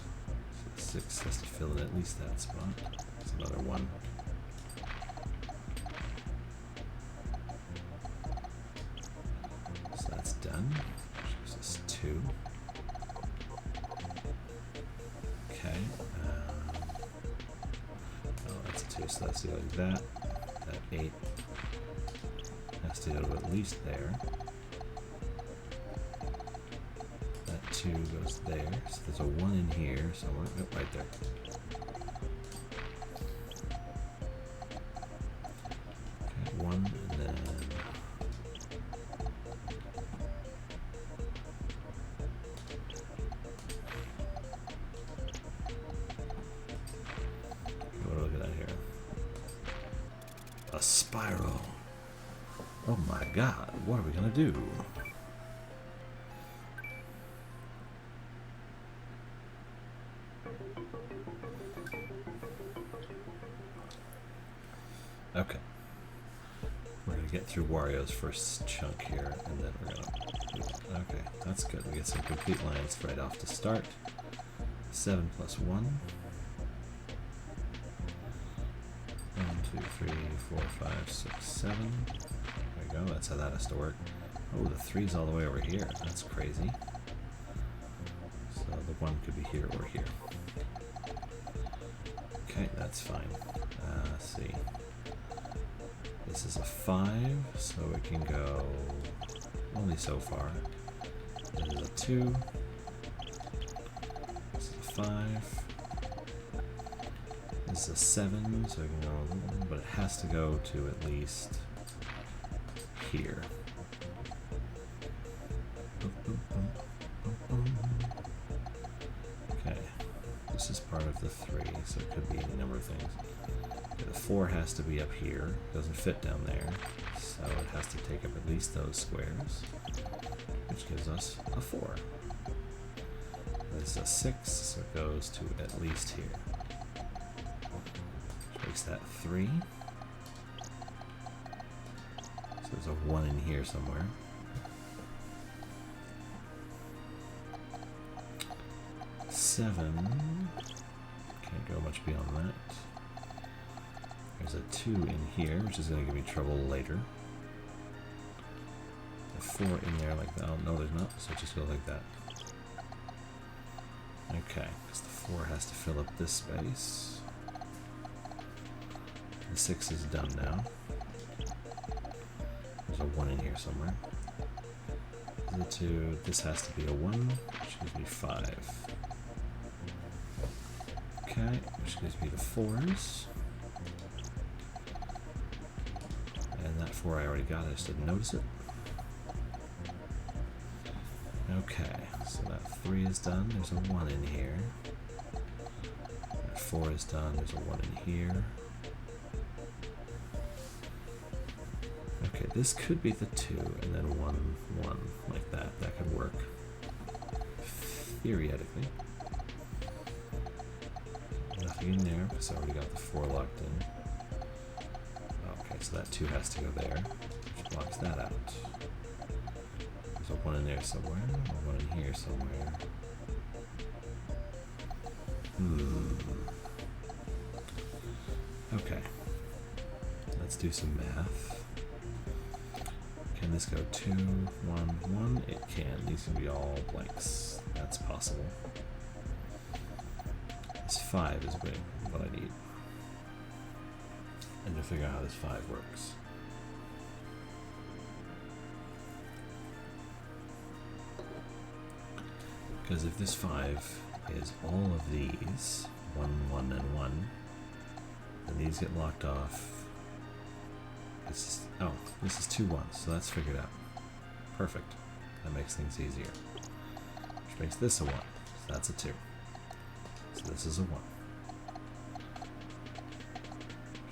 So the 6 has to fill in at least that spot. That's another 1. So that's done. Which gives us 2. Okay. Oh, that's a 2, so that's to go like that. That 8 has to go to at least there. 2 goes there, so there's a 1 in here somewhere. Nope, right there. Okay, 1, and then what do we look at here? A spiral. Oh my god, what are we gonna do? get through Wario's first chunk here, and then we're gonna... Okay, that's good. We get some complete lines right off to start. 7 plus 1. 1, 2, 3, 4, 5, 6, 7. There we go, that's how that has to work. Oh, the 3's all the way over here. That's crazy. So the 1 could be here or here. Okay, that's fine. Let's see. This is a 5, so it can go only so far. This is a 2. This is a 5. This is a 7, so it can go, but it has to go to at least here. Okay, this is part of the 3, so it could be any number of things. Okay, the 4 has to be up here, doesn't fit down there, so it has to take up at least those squares, which gives us a 4. This is a 6, so it goes to at least here, which makes that 3. So there's a 1 in here somewhere. 7, can't go much beyond that. There's a 2 in here, which is going to give me trouble later. A 4 in there like that. Oh, no, there's not, so just go like that. Okay, because the 4 has to fill up this space. The 6 is done now. There's a 1 in here somewhere. The 2, this has to be a 1, which gives me 5. Okay, which gives me the 4s. And that 4 I already got, I just didn't notice it. Okay, so that 3 is done, there's a 1 in here. That 4 is done, there's a 1 in here. Okay, this could be the 2, and then 1, 1, like that. That could work. Theoretically. Nothing in there, because I already got the 4 locked in. Okay, so that 2 has to go there, which blocks that out. There's a 1 in there somewhere, a 1 in here somewhere. Okay. Let's do some math. Can this go 2, 1, 1? It can. These can be all blanks. That's possible. This 5 is what I need. And to figure out how this 5 works. Because if this 5 is all of these, 1, 1, and 1, then these get locked off. This is 2 1s, so that's figured out. Perfect. That makes things easier. Which makes this a 1, so that's a 2. So this is a 1.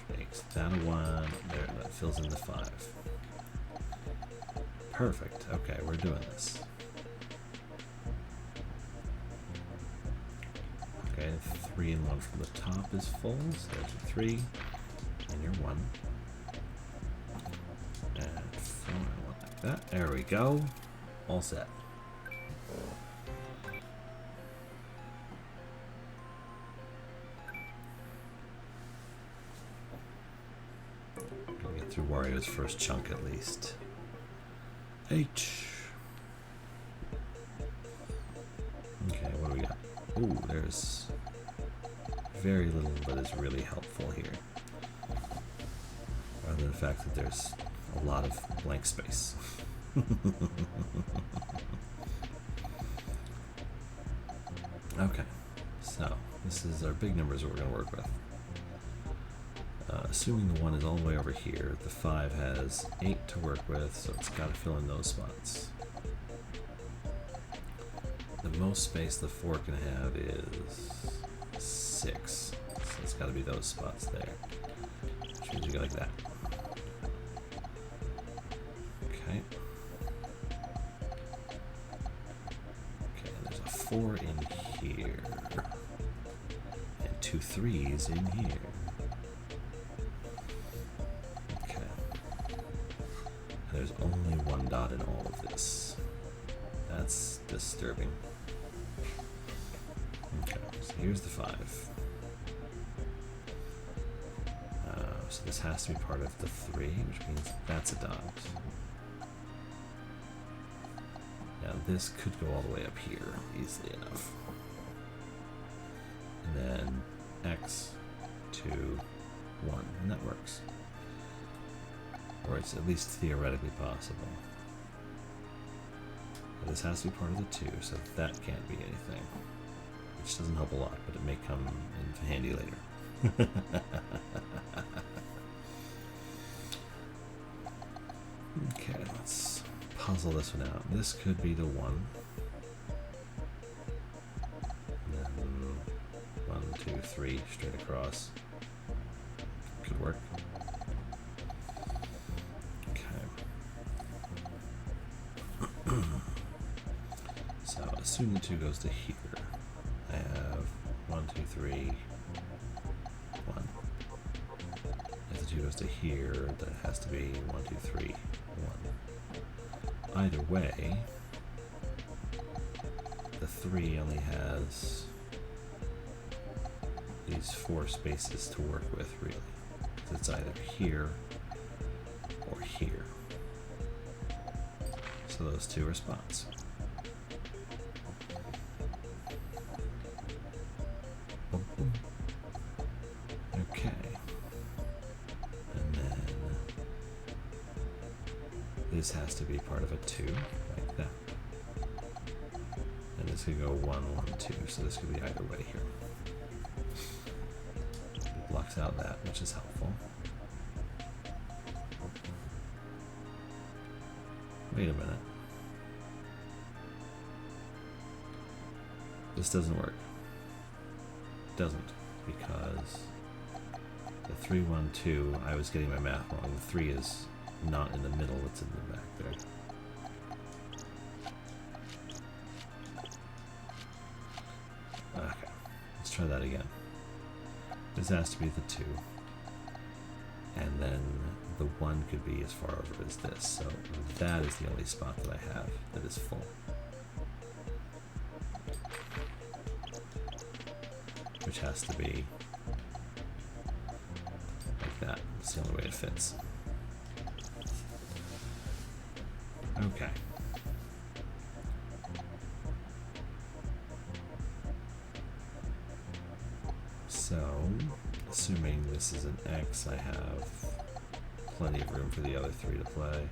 Which makes that a 1. There, that fills in the 5. Perfect. Okay, we're doing this. Okay, 3 and 1 from the top is full, so there's your 3, and your 1. And 4 and 1 like that. There we go. All set. Gonna get through Wario's first chunk at least. H. Okay, what do we got? Ooh, there's very little that is really helpful here. Other than the fact that there's a lot of blank space. Okay, so this is our big numbers that we're going to work with. Assuming the 1 is all the way over here, the 5 has 8 to work with, so it's got to fill in those spots. The most space the 4 can have is 6, so it's got to be those spots there. Which means you go like that. Okay. Okay, and there's a 4 in here. And 2 3s in here. Okay. There's only one dot in all of this. That's disturbing. Okay, so here's the 5. So this has to be part of the 3, which means that's a dot. Now this could go all the way up here, easily enough. And then X, 2, 1, and that works. Or it's at least theoretically possible. But this has to be part of the 2, so that can't be anything. Which doesn't help a lot, but it may come in handy later. Okay, let's puzzle this one out. This could be the 1. And then 1, 2, 3 straight across. Could work. Okay. So assume the 2 goes to here. I have 1, 2, 3, 1. If the 2 goes to here, then it has to be 1, 2, 3, 1. Either way, the 3 only has these 4 spaces to work with, really. It's either here or here. So those 2 are spots. Okay. And then this has to be part of a 2, like that. And this could go 1, 1, 2, so this could be either way here. It blocks out that, which is helpful. Wait a minute. This doesn't work. Doesn't, because the 3, 1, 2, I was getting my math wrong. The 3 is not in the middle, it's in the back there. Okay, let's try that again. This has to be the 2. And then the 1 could be as far over as this. So that is the only spot that I have that is full. Which has to be like that. It's the only way it fits. Okay. So, assuming this is an X, I have plenty of room for the other 3 to play.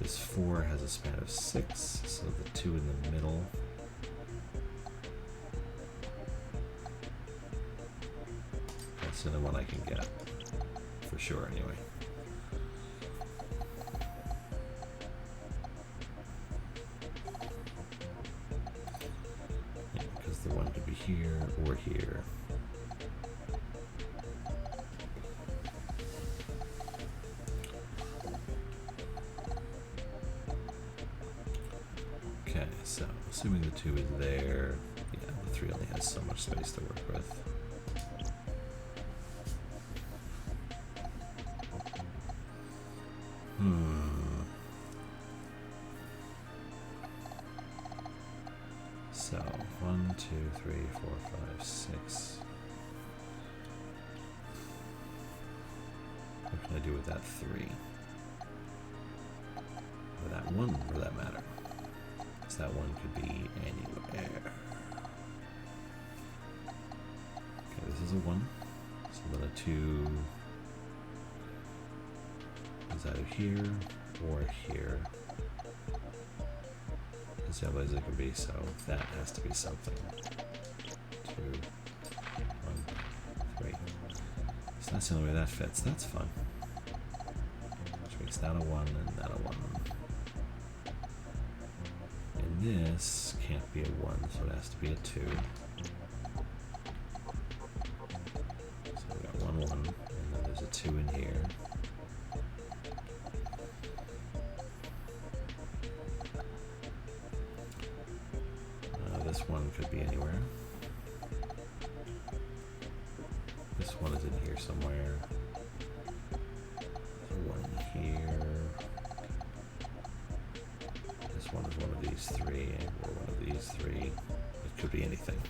This 4 has a span of 6, so the 2 in the middle. That's the only one I can get, for sure anyway. Yeah, because the 1 could be here or here. Okay, so assuming the 2 is there, yeah, the 3 only has so much space to work with. So 1, 2, 3, 4, 5, 6. What can I do with that 3? Or that 1, for that matter. Because that 1 could be anywhere. Okay, this is a 1. So then a 2 is either here or here. That's the only place it could be, so that has to be something. 2, 1, 3. So that's the only way that fits. That's fun. Which makes that a 1 and that a 1. And this can't be a 1, so it has to be a 2. So we got 1, 1, and then there's a 2 in here. This 1 could be anywhere. This 1 is in here somewhere. There's a 1 here. these three, or one of these three. It could be anything.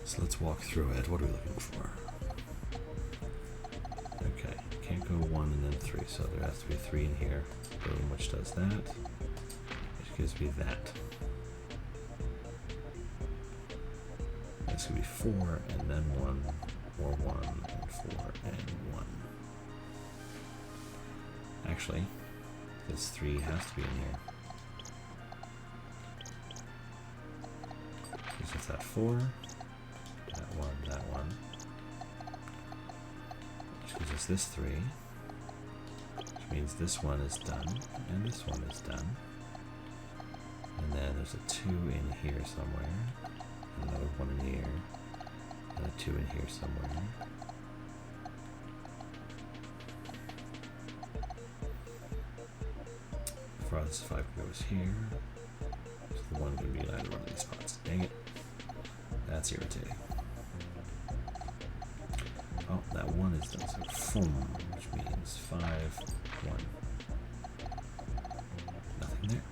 So let's walk through it. What are we looking for? Okay, can't go 1 and then 3, so there has to be a 3 in here. Boom, which does that. Which gives me that. This could be 4 and then 1, or 1 and 4 and 1. Actually, this 3 has to be in here. Because that 4, that 1, which gives us this 3, which means this one is done, and this one is done. And then there's a 2 in here somewhere, another 1 in here, and a 2 in here somewhere. Farthest 5 goes here, so the 1 can be in either one of these spots. Dang it. That's irritating. Oh, that 1 is done, so foom, which means 5, 1. Nothing there.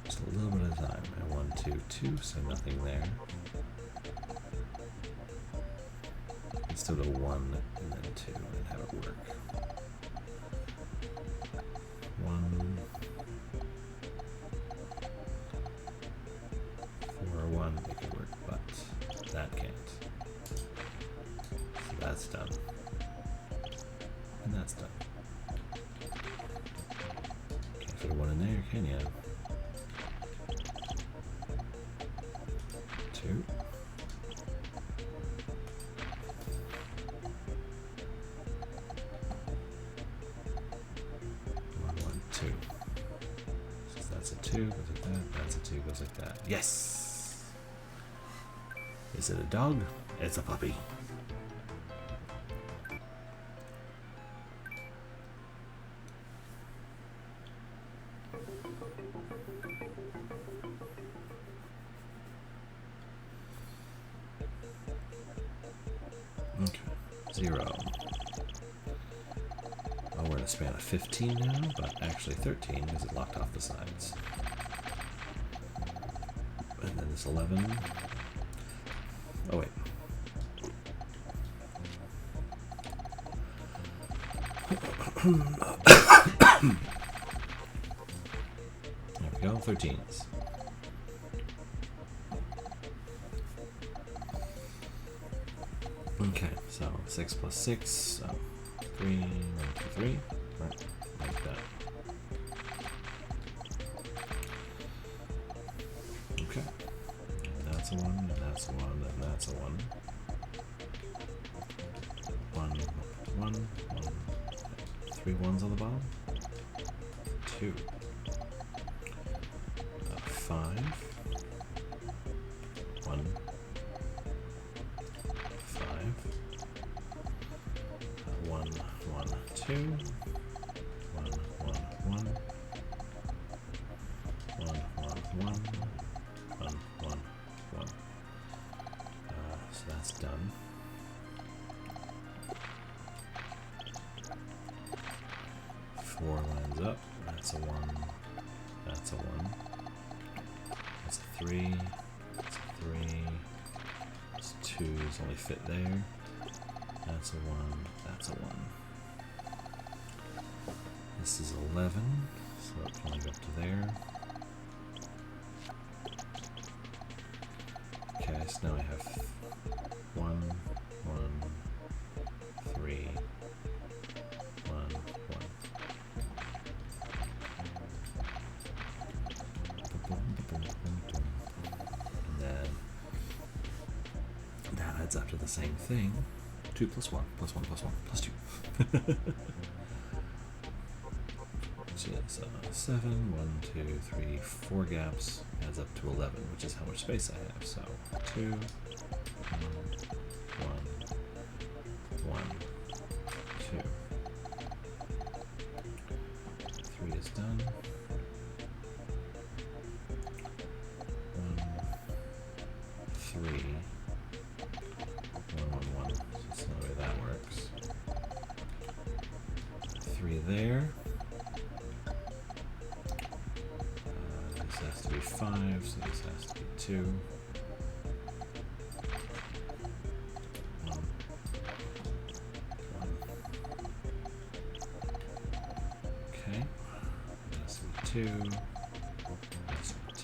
Just a little bit of time. And 1, 2, 2, so nothing there. Let's still go 1 and then 2 and have it work. 1, 4, 1, make it work, but that can't. So that's done. And that's done. Can't fit a 1 in there, can ya? 2. 1, 1, 2. So that's a 2, goes like that, that's a 2, goes like that. Yes! Is it a dog? It's a puppy. Okay, 0. Oh, we're in a span of 15 now, but actually 13 because it locked off the sides. And then this 11. Oh, wait. There we go, 13s. Okay, so 6 plus 6, so 3, 1, 2, 3, right, like that. Okay, and that's a 1, and that's a 1, and that's a 1. 1, 1, 1, 3 1s on the bottom. 2, 5, 1, 1, 1, 2, 1, 1, 1, 1, 1, 1, 1, 1, 1. So that's done. Four lines up. That's a 1. That's a 1. That's a 3. That's a 3. This 2's only fit there. That's a 1, that's a 1. This is 11, so it can only go up to there. Okay, so now I have 1, 1, 3, 1, 1. And then that adds up to the same thing. 2 plus 1, plus 1, plus 1, plus 2. So yes, 7, 1, 2, 3, 4 gaps adds up to 11, which is how much space I have. So 2, 1, 1, 2. 3 is done. 1, 3. 1, 1, 1. So that's the way that works. 3 there. has to be 5, so this has to be 2. 1. 1. Okay. That has to be 2. That has to be 2.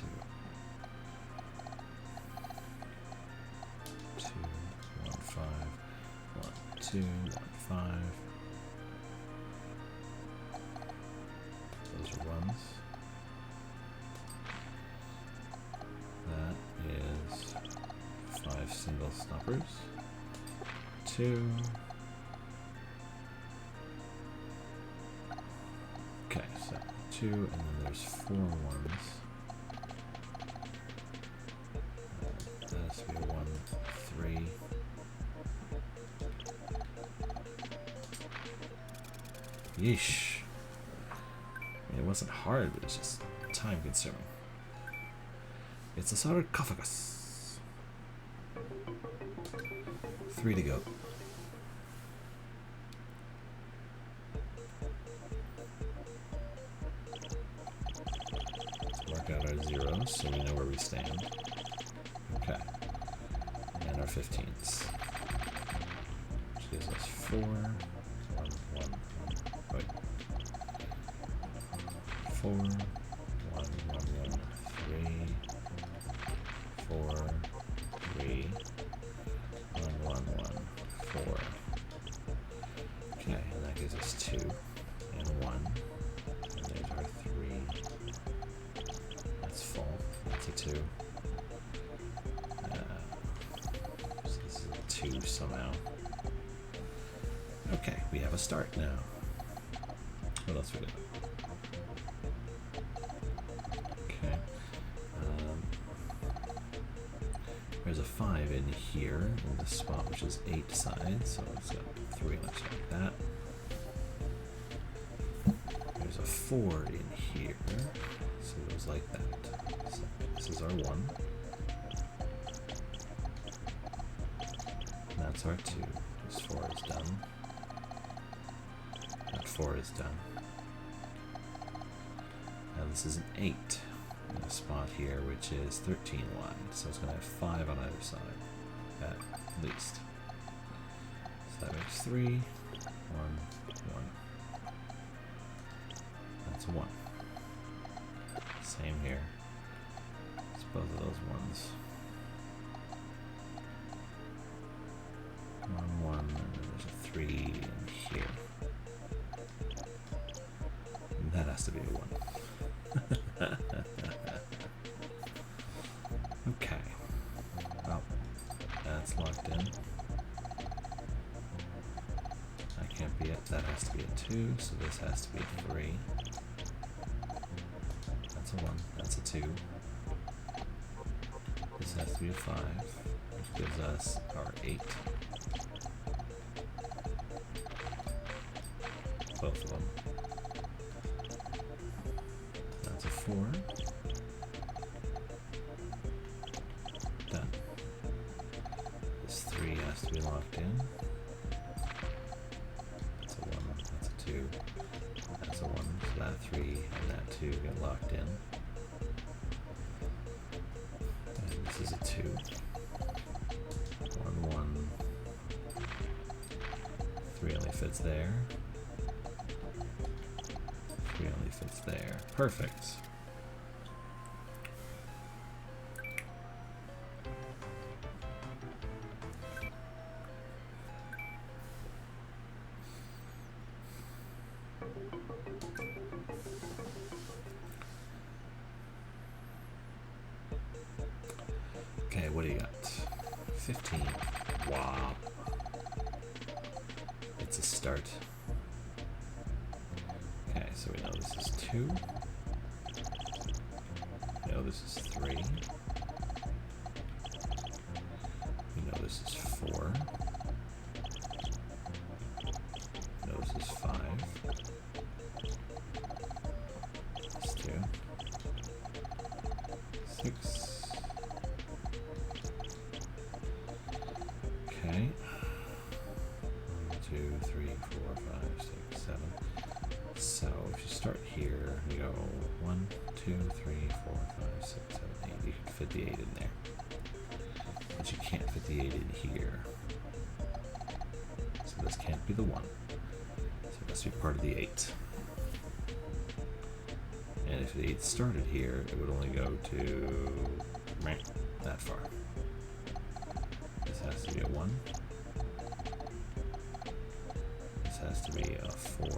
2, 1, 5. 1, 2, 1, 5. Those are 1s. That is 5 single stoppers. 2. Okay, so 2, and then there's 4 1s. That has to be a 1, 3. Yeesh. It wasn't hard, but it's just time consuming. It's a sarcophagus. 3 to go. Let's mark out our zeros so we know where we stand. Okay. And our 15ths. Which gives us 4. 1, 1, 1. Wait. 4, 1, 1, 1, 3, 4, 3, 1, 1, 1, 4. Okay, and that gives us 2 and 1. And there's our 3. That's full. That's a 2. So this is a 2 somehow. Okay, we have a start now. What else we got? There's a 5 in here, in this spot, which is 8 sides, so it's got 3 left like that. There's a 4 in here, so it goes like that. So this is our 1. And that's our 2. This 4 is done. That 4 is done. Now this is an 8. In a spot here which is 13 wide, so it's going to have 5 on either side at least. So that makes 3, 1, 1. That's a 1. Same here. It's both of those ones. 1, 1, and then there's a 3 in here. And that has to be a 1. Okay. Well, that's locked in. That can't be it. That has to be a 2, so this has to be a 3. That's a 1. That's a 2. This has to be a 5, which gives us our 8. Both of them. That's a 4. Done. This 3 has to be locked in. That's a 1. That's a 2. That's a 1. So that 3 and that 2 get locked in. And this is a 2. 1, 1. 3 only fits there. 3 only fits there. Perfect. Okay, what do you got? 15. Wow. It's a start. Okay, so we know this is 2. We know this is 3. We know this is 4. We know this is 5. That's 2. 6. Okay. 1, 2, 3, 4, 5, 6, 7. So if you start here, you go 1, 2, 3, 4, 5, 6, 7, 8. You can fit the 8 in there. But you can't fit the 8 in here. So this can't be the 1. So it must be part of the 8. And if the 8 started here, it would only go to that far. This has to be a 1. This has to be a 4.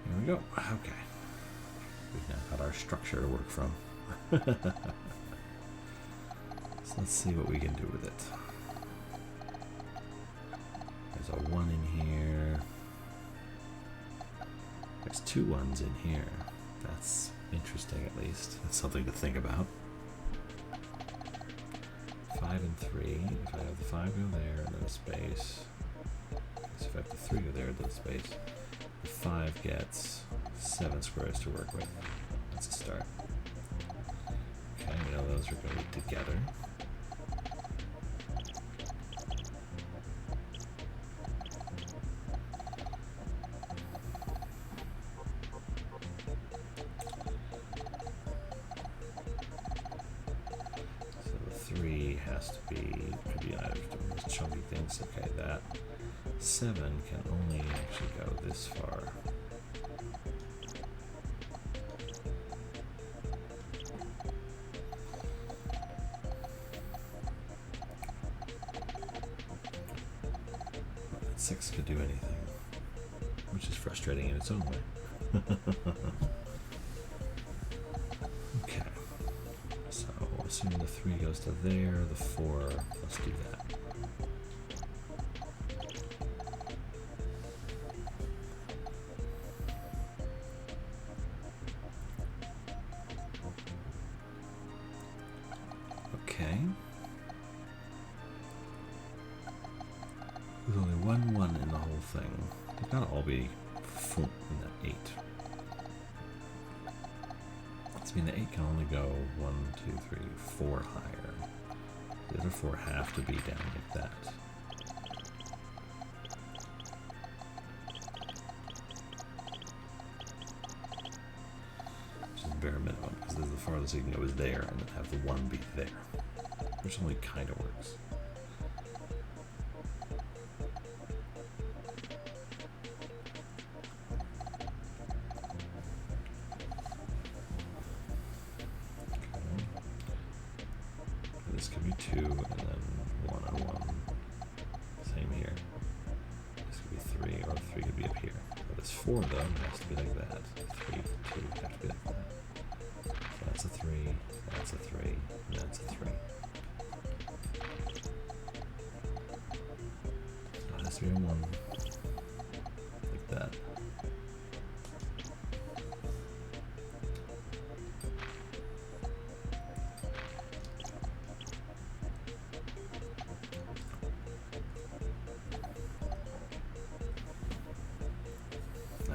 Here we go. Okay. We've now got our structure to work from. So let's see what we can do with it. There's a 1 in here. There's 2 1s in here. That's interesting, at least. That's something to think about. 5 and 3. If I have the 5 go there and then a space. So if I have the 3 go there and then a space, the 5 gets 7 squares to work with. That's a start. Okay, we know those are going together. Could be either of those chunky things. Okay, that 7 can only actually go this far. That 6 could do anything, which is frustrating in its own way. Okay. So, assuming the 3 goes to there, the 4, let's do that. Okay. There's only 1 1 in the whole thing. They've got to all be in that 8. I mean, the 8 can only go 1, 2, 3, 4 higher. The other 4 have to be down like that. Which is bare minimum, because the farthest you can go is there, and then have the 1 be there. Which only kind of works. This could be 2, and then 1 on 1. Same here. This could be 3, or 3 could be up here. But it's 4 though, it has to be like that. 3, 2 have to be like that. So that's a 3, that's a 3, and that's a 3. So it has to be a 1. Like that.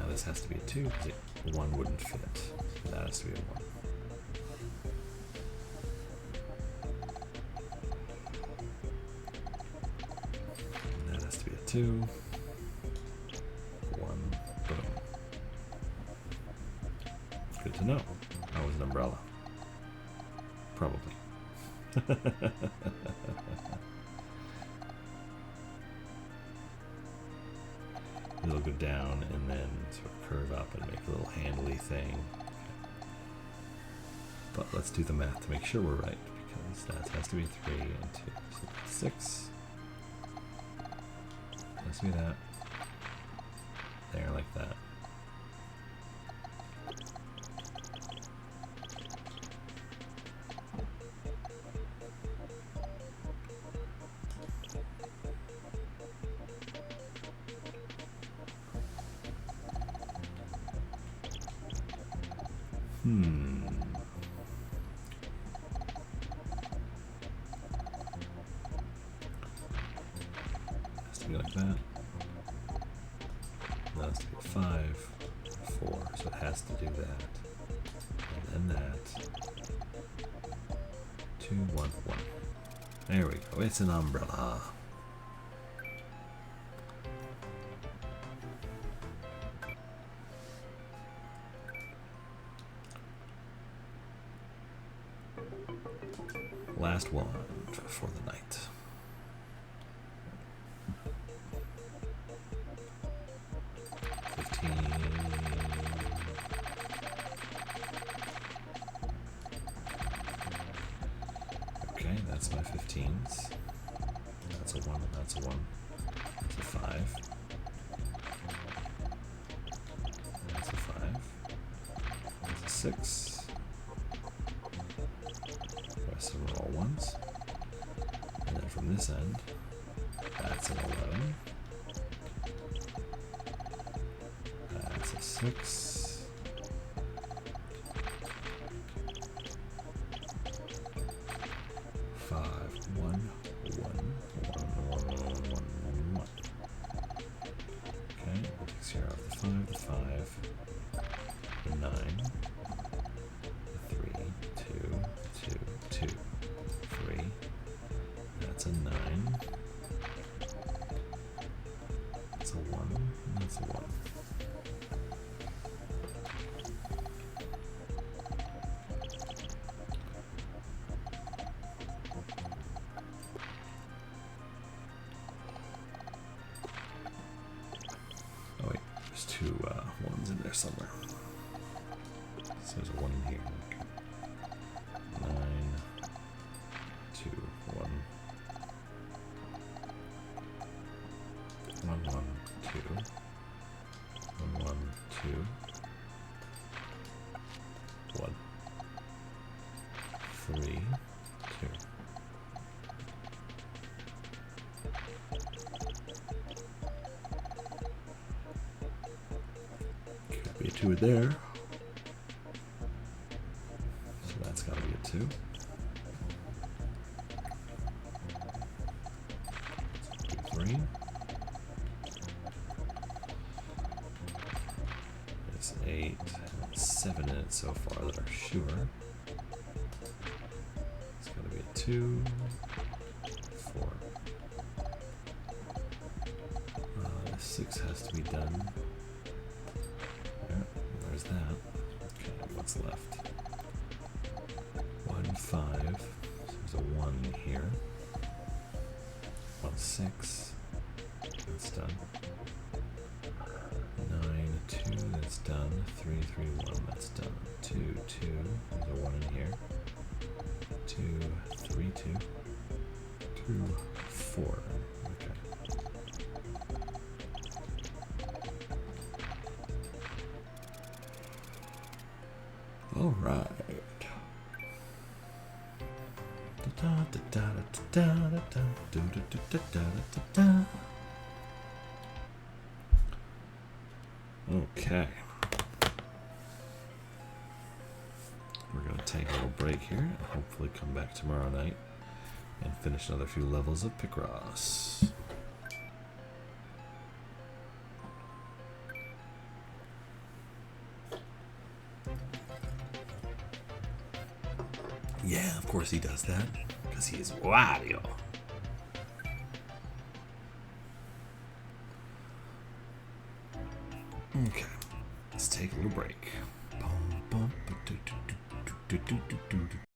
This has to be a 2 because 1 wouldn't fit. So that has to be a 1. And that has to be a 2. 1. Boom. Good to know. That was an umbrella. Probably. It'll go down and then sort of curve up and make a little handly thing. But let's do the math to make sure we're right, because that has to be 3 and 2. So 6. Let's do that. There, like that. Has to be like that. That has to be 5, 4, so it has to do that. And then that. 2, 1, 1. There we go. It's an umbrella. Last one for the night. Okay, that's my 15s. That's a 1, that's a 1. That's a 5. That's a 5. That's a 6. The rest of them are all 1s. And then from this end, that's an 11. That's a 6. 5, 1, 1, 1, 1, 1, 1. Okay, we'll take 0 off the 5, the 9, the 3, 2, 2, 2, 3. That's a 9. That's a 1, that's a 1. Oh wait, there's 2 1s in there somewhere. So there's a 1 in here. Okay. 9, 2, 1. 1, 1, 2. 1, 1, 2. 1. 3, 2. Could be a 2 there. So that's got to be a 2. 3. There's 8, 7 in it so far that are sure. It's got to be a 2, 4. 6 has to be done. Yeah, there's that. Okay, what's left? 1, 5. So there's a 1 here. 1, 6. That's done. 9, 2. That's done. 3, 3, 1. That's done. 2, 2. There's a 1 in here. 2, 3, 2. 2, 4. Okay. All right. Okay. We're going to take a little break here and hopefully come back tomorrow night and finish another few levels of Picross. Yeah, of course he does that, because he is Wario. Okay, let's take a little break.